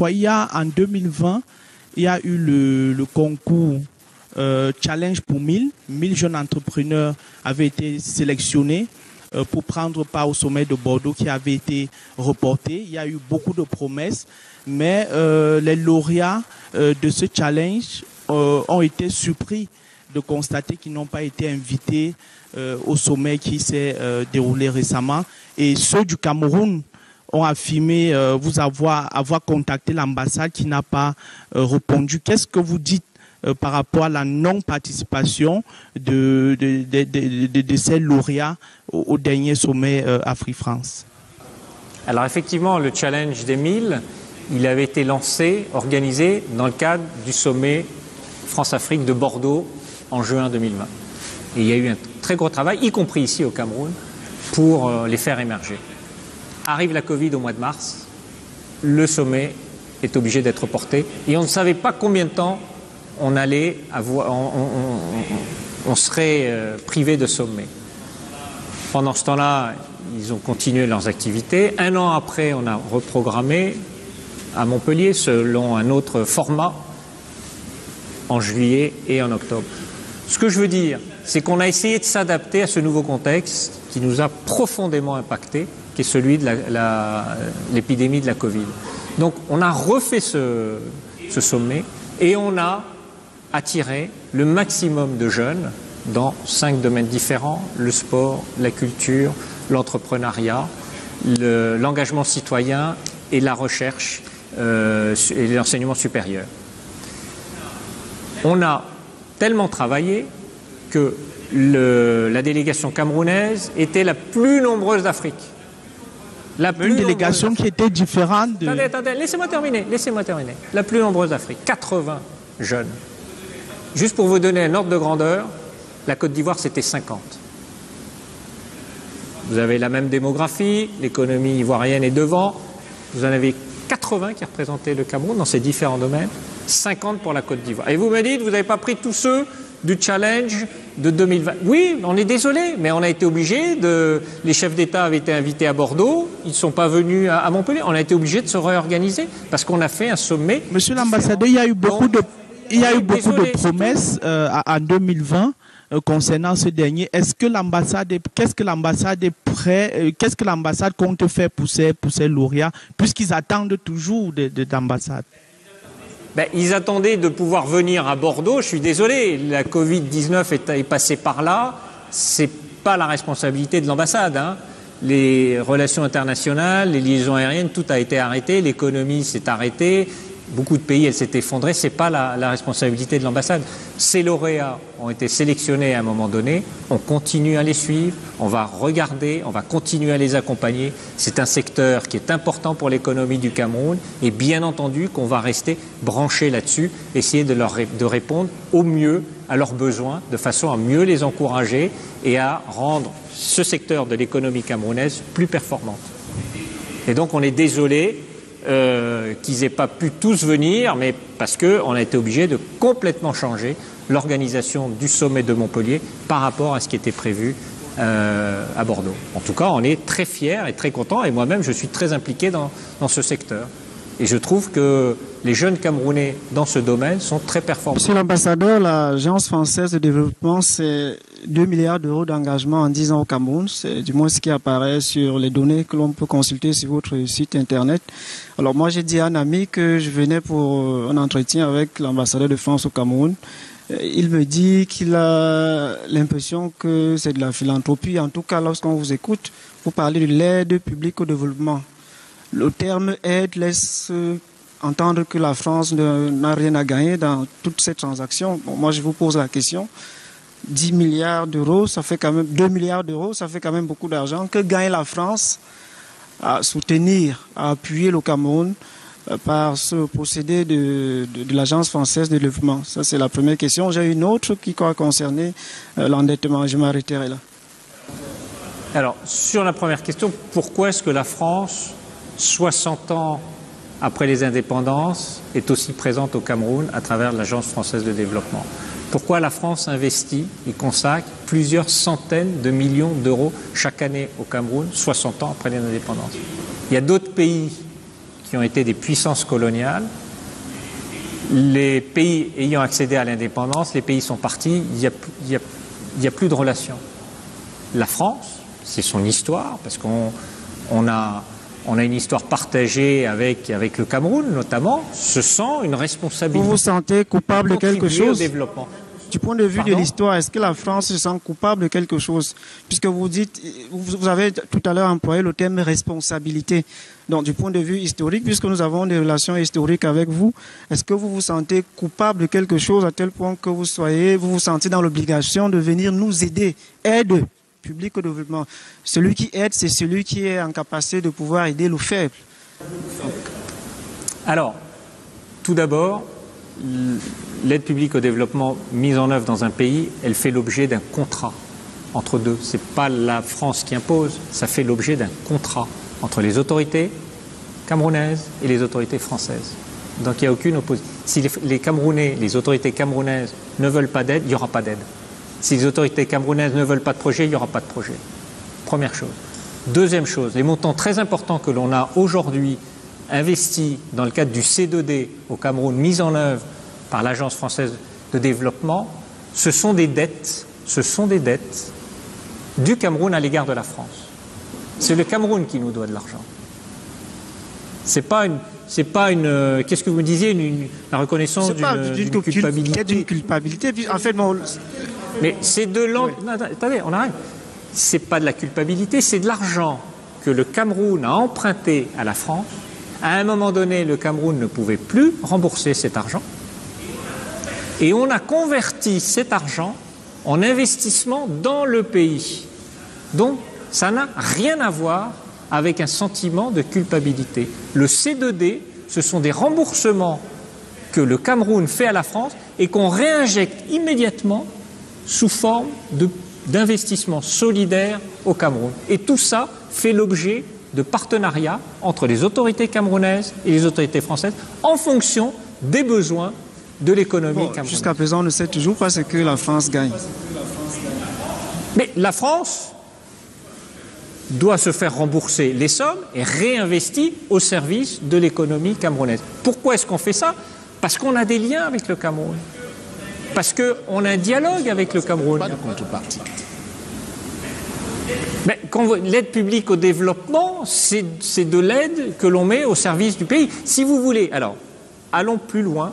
En 2020, il y a eu le concours Challenge pour 1000. 1000 jeunes entrepreneurs avaient été sélectionnés pour prendre part au sommet de Bordeaux qui avait été reporté. Il y a eu beaucoup de promesses, mais les lauréats de ce challenge ont été surpris de constater qu'ils n'ont pas été invités au sommet qui s'est déroulé récemment. Et ceux du Cameroun ont affirmé vous avoir contacté l'ambassade qui n'a pas répondu. Qu'est-ce que vous dites par rapport à la non-participation de ces lauréats au dernier sommet Afrique-France? Alors effectivement, le challenge des 1000, il avait été lancé, organisé dans le cadre du sommet France-Afrique de Bordeaux en juin 2020. Et il y a eu un très gros travail, y compris ici au Cameroun, pour les faire émerger. Arrive la Covid au mois de mars, le sommet est obligé d'être reporté et on ne savait pas combien de temps on allait avoir, on serait privé de sommet. Pendant ce temps-là, ils ont continué leurs activités. Un an après, on a reprogrammé à Montpellier selon un autre format en juillet et en octobre. Ce que je veux dire, c'est qu'on a essayé de s'adapter à ce nouveau contexte qui nous a profondément impacté, qui est celui de l'épidémie de la Covid. Donc on a refait ce sommet et on a attiré le maximum de jeunes dans 5 domaines différents: le sport, la culture, l'entrepreneuriat, l'engagement citoyen et la recherche et l'enseignement supérieur. On a tellement travaillé que la délégation camerounaise était la plus nombreuse d'Afrique. Une délégation qui était différente de... Attendez, laissez-moi terminer. La plus nombreuse d'Afrique, 80 jeunes. Juste pour vous donner un ordre de grandeur, la Côte d'Ivoire, c'était 50. Vous avez la même démographie, l'économie ivoirienne est devant. Vous en avez 80 qui représentaient le Cameroun dans ces différents domaines, 50 pour la Côte d'Ivoire. Et vous me dites, vous n'avez pas pris tous ceux du challenge de 2020. Oui, on est désolé, mais on a été obligé de... Les chefs d'État avaient été invités à Bordeaux, ils ne sont pas venus à Montpellier. On a été obligé de se réorganiser parce qu'on a fait un sommet. Monsieur l'ambassadeur, il y a eu beaucoup de promesses en 2020 concernant ce dernier. Qu'est-ce que l'ambassade compte faire pour ces lauréats, puisqu'ils attendent toujours de l'ambassade? Ils attendaient de pouvoir venir à Bordeaux. Je suis désolé, la Covid-19 est passée par là. C'est pas la responsabilité de l'ambassade. Les relations internationales, les liaisons aériennes, tout a été arrêté. L'économie s'est arrêtée. Beaucoup de pays, elle s'est effondrée. C'est pas la responsabilité de l'ambassade. Ces lauréats ont été sélectionnés à un moment donné. On continue à les suivre. On va regarder. On va continuer à les accompagner. C'est un secteur qui est important pour l'économie du Cameroun. Et bien entendu qu'on va rester branché là-dessus, essayer de répondre au mieux à leurs besoins, de façon à mieux les encourager et à rendre ce secteur de l'économie camerounaise plus performante. Et donc on est désolé qu'ils n'aient pas pu tous venir, mais parce qu'on a été obligé de complètement changer l'organisation du sommet de Montpellier par rapport à ce qui était prévu à Bordeaux. En tout cas, on est très fiers et très contents, et moi-même, je suis très impliqué dans ce secteur. Et je trouve que les jeunes Camerounais dans ce domaine sont très performants. Monsieur l'ambassadeur, l'Agence française de développement, c'est 2 milliards d'euros d'engagement en 10 ans au Cameroun. C'est du moins ce qui apparaît sur les données que l'on peut consulter sur votre site internet. Alors moi, j'ai dit à un ami que je venais pour un entretien avec l'ambassadeur de France au Cameroun. Il me dit qu'il a l'impression que c'est de la philanthropie. En tout cas, lorsqu'on vous écoute, vous parlez de l'aide publique au développement. Le terme aide laisse entendre que la France n'a rien à gagner dans toutes ces transactions. Bon, moi, je vous pose la question. 10 milliards d'euros, ça fait quand même 2 milliards d'euros, ça fait quand même beaucoup d'argent. Que gagne la France à soutenir, à appuyer le Cameroun par ce procédé de l'Agence française de développement? Ça, c'est la première question. J'ai une autre qui concernait l'endettement. Je m'arrêterai là. Alors, sur la première question, pourquoi est-ce que la France, 60 ans après les indépendances, est aussi présente au Cameroun à travers l'Agence française de développement? Pourquoi la France investit et consacre plusieurs centaines de millions d'euros chaque année au Cameroun, 60 ans après les indépendances? Il y a d'autres pays qui ont été des puissances coloniales. Les pays ayant accédé à l'indépendance, les pays sont partis, il n'y a plus de relations. La France, c'est son histoire, parce qu'on a une histoire partagée avec le Cameroun, notamment, se sent une responsabilité. Vous vous sentez coupable de quelque chose? Au développement. Du point de vue de l'histoire, est-ce que la France se sent coupable de quelque chose? Puisque vous dites, vous avez tout à l'heure employé le terme responsabilité. Donc, du point de vue historique, puisque nous avons des relations historiques avec vous, est-ce que vous vous sentez coupable de quelque chose à tel point que vous vous sentez dans l'obligation de venir nous aider? Aide publique au développement. Celui qui aide, c'est celui qui est en capacité de pouvoir aider le faible. Alors, tout d'abord, l'aide publique au développement mise en œuvre dans un pays, elle fait l'objet d'un contrat entre deux. Ce n'est pas la France qui impose, ça fait l'objet d'un contrat entre les autorités camerounaises et les autorités françaises. Donc il n'y a aucune opposition. Si les autorités camerounaises ne veulent pas d'aide, il n'y aura pas d'aide. Si les autorités camerounaises ne veulent pas de projet, il n'y aura pas de projet. Première chose. Deuxième chose, les montants très importants que l'on a aujourd'hui investis dans le cadre du C2D au Cameroun, mis en œuvre par l'Agence française de développement, ce sont des dettes du Cameroun à l'égard de la France. C'est le Cameroun qui nous doit de l'argent. C'est pas une qu'est-ce que vous me disiez, la reconnaissance d'une culpabilité. D'une culpabilité. En fait, mais c'est de attendez, on arrête. C'est pas de la culpabilité, c'est de l'argent que le Cameroun a emprunté à la France. À un moment donné, le Cameroun ne pouvait plus rembourser cet argent. Et on a converti cet argent en investissement dans le pays. Donc, ça n'a rien à voir avec un sentiment de culpabilité. Le C2D, ce sont des remboursements que le Cameroun fait à la France et qu'on réinjecte immédiatement sous forme d'investissement solidaire au Cameroun. Et tout ça fait l'objet de partenariats entre les autorités camerounaises et les autorités françaises en fonction des besoins de l'économie camerounaise. Jusqu'à présent, on ne sait toujours pas ce que la France gagne. Mais la France doit se faire rembourser les sommes et réinvestir au service de l'économie camerounaise. Pourquoi est-ce qu'on fait ça? Parce qu'on a des liens avec le Cameroun. Parce qu'on a un dialogue avec le Cameroun. Pas de contrepartie. Mais l'aide publique au développement, c'est de l'aide que l'on met au service du pays. Si vous voulez, alors, allons plus loin.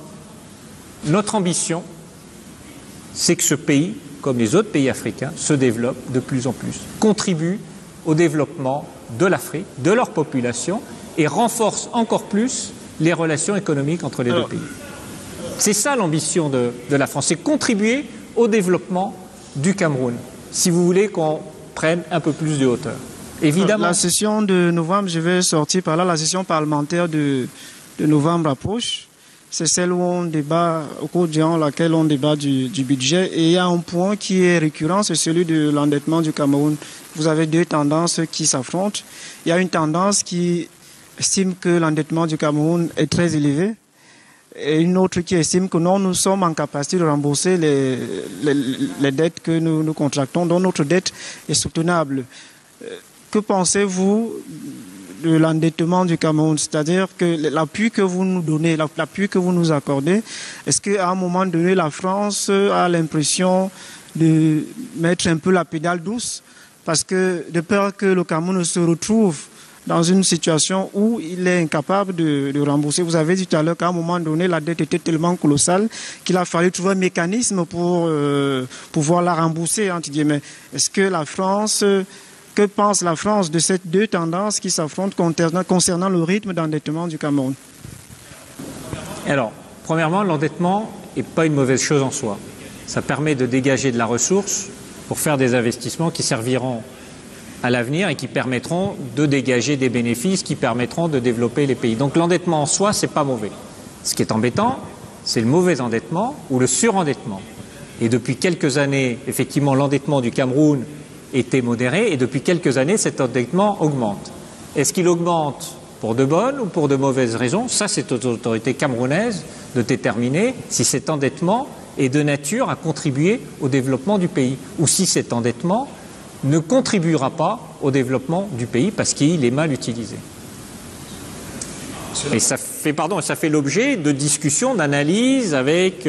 Notre ambition, c'est que ce pays, comme les autres pays africains, se développe de plus en plus, contribue au développement de l'Afrique, de leur population, et renforce encore plus les relations économiques entre les deux pays. C'est ça l'ambition de la France, c'est contribuer au développement du Cameroun, si vous voulez qu'on prenne un peu plus de hauteur. Évidemment. La session de novembre, je vais sortir par là, la session parlementaire de novembre approche. C'est celle où on débat, au cours durant laquelle on débat du budget. Et il y a un point qui est récurrent, c'est celui de l'endettement du Cameroun. Vous avez deux tendances qui s'affrontent. Il y a une tendance qui estime que l'endettement du Cameroun est très élevé. Et une autre qui estime que non, nous sommes en capacité de rembourser les dettes que nous contractons, dont notre dette est soutenable. Que pensez-vous de l'endettement du Cameroun? C'est-à-dire que l'appui que vous nous donnez, l'appui que vous nous accordez, est-ce qu'à un moment donné, la France a l'impression de mettre un peu la pédale douce? Parce que de peur que le Cameroun se retrouve dans une situation où il est incapable de rembourser. Vous avez dit tout à l'heure qu'à un moment donné, la dette était tellement colossale qu'il a fallu trouver un mécanisme pour pouvoir la rembourser, entre guillemets. Est-ce que la France, que pense la France de ces deux tendances qui s'affrontent concernant le rythme d'endettement du Cameroun? Alors, premièrement, l'endettement n'est pas une mauvaise chose en soi. Ça permet de dégager de la ressource pour faire des investissements qui serviront à l'avenir et qui permettront de dégager des bénéfices, qui permettront de développer les pays. Donc l'endettement en soi, c'est pas mauvais. Ce qui est embêtant, c'est le mauvais endettement ou le surendettement. Et depuis quelques années, effectivement, l'endettement du Cameroun était modéré et depuis quelques années, cet endettement augmente. Est-ce qu'il augmente pour de bonnes ou pour de mauvaises raisons? Ça, c'est aux autorités camerounaises de déterminer si cet endettement est de nature à contribuer au développement du pays ou si cet endettement ne contribuera pas au développement du pays parce qu'il est mal utilisé. Et ça fait l'objet de discussions, d'analyses avec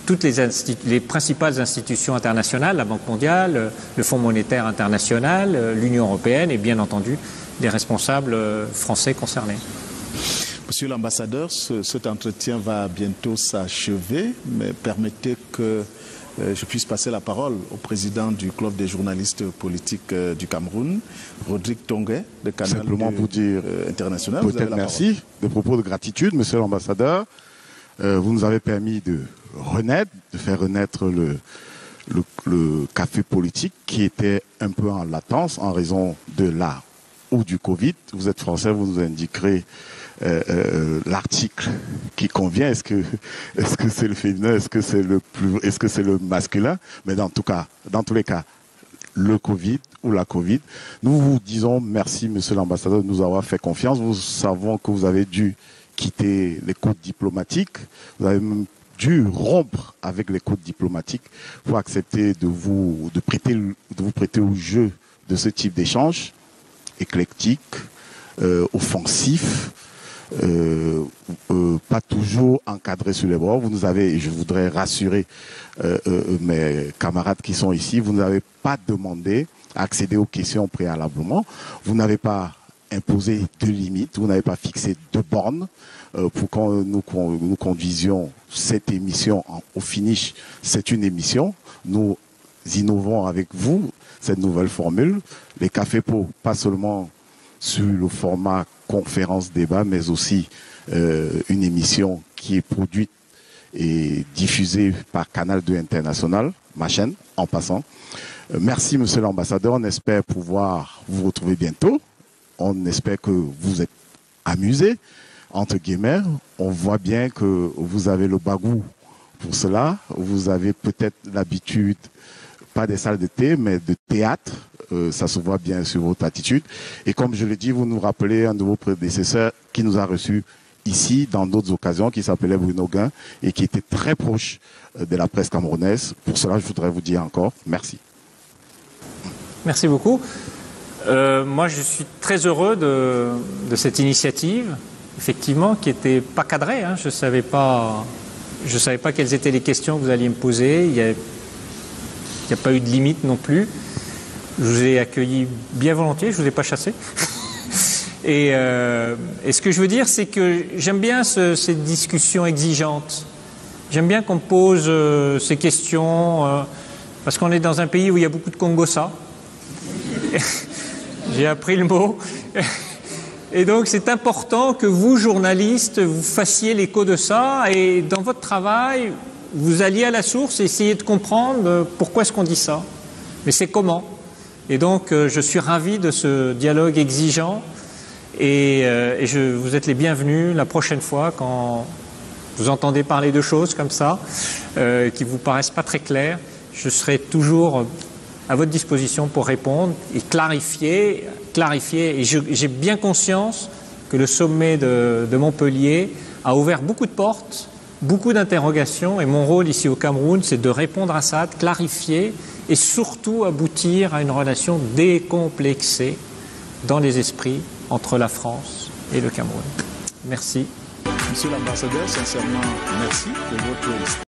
toutes les principales institutions internationales, la Banque mondiale, le Fonds monétaire international, l'Union européenne et bien entendu les responsables français concernés. Monsieur l'ambassadeur, cet entretien va bientôt s'achever, mais permettez que je puisse passer la parole au président du club des journalistes politiques du Cameroun, Rodrigue Tonguet, de Canal Simplement pour dire international. Peut-être merci, des propos de gratitude, monsieur l'ambassadeur. Vous nous avez permis de renaître, de faire renaître le café politique qui était un peu en latence en raison de l'art ou du Covid. Vous êtes français, vous nous indiquerez l'article qui convient. Est-ce que c'est le féminin, est-ce que c'est le masculin? Mais dans tous les cas, le Covid ou la Covid, nous vous disons merci, monsieur l'ambassadeur, de nous avoir fait confiance. Nous savons que vous avez dû quitter les côtes diplomatiques. Vous avez même dû rompre avec les côtes diplomatiques pour accepter de vous prêter au jeu de ce type d'échange éclectique, offensif, pas toujours encadré sur les bords. Vous nous avez, et je voudrais rassurer mes camarades qui sont ici, vous n'avez pas demandé à accéder aux questions préalablement. Vous n'avez pas imposé de limites, vous n'avez pas fixé de bornes pour que nous conduisions cette émission au finish. C'est une émission. Nous innovons avec vous cette nouvelle formule. Les cafés pots, pas seulement sur le format conférence-débat, mais aussi une émission qui est produite et diffusée par Canal 2 International, ma chaîne, en passant. Merci, monsieur l'ambassadeur. On espère pouvoir vous retrouver bientôt. On espère que vous êtes amusés, entre guillemets. On voit bien que vous avez le bagou pour cela. Vous avez peut-être l'habitude, pas des salles de thé, mais de théâtre. Ça se voit bien sur votre attitude. Et comme je l'ai dit, vous nous rappelez un de vos prédécesseurs qui nous a reçus ici, dans d'autres occasions, qui s'appelait Bruno Guin et qui était très proche de la presse camerounaise. Pour cela, je voudrais vous dire encore merci. Merci beaucoup. Moi, je suis très heureux de cette initiative, effectivement, qui n'était pas cadrée. Hein. Je savais pas quelles étaient les questions que vous alliez me poser. Il n'y a pas eu de limite non plus. Je vous ai accueilli bien volontiers, je ne vous ai pas chassé. Et ce que je veux dire, c'est que j'aime bien ces discussions exigeantes. J'aime bien qu'on me pose ces questions, parce qu'on est dans un pays où il y a beaucoup de Congossa. J'ai appris le mot. Et donc c'est important que vous, journalistes, vous fassiez l'écho de ça et dans votre travail, vous alliez à la source et essayiez de comprendre pourquoi est-ce qu'on dit ça. Mais c'est comment. Et donc je suis ravi de ce dialogue exigeant et vous êtes les bienvenus la prochaine fois quand vous entendez parler de choses comme ça qui vous paraissent pas très claires. Je serai toujours à votre disposition pour répondre et clarifier. Et j'ai bien conscience que le sommet de Montpellier a ouvert beaucoup de portes, beaucoup d'interrogations, et mon rôle ici au Cameroun, c'est de répondre à ça, de clarifier et surtout aboutir à une relation décomplexée dans les esprits entre la France et le Cameroun. Merci. Monsieur l'ambassadeur, sincèrement, merci de votre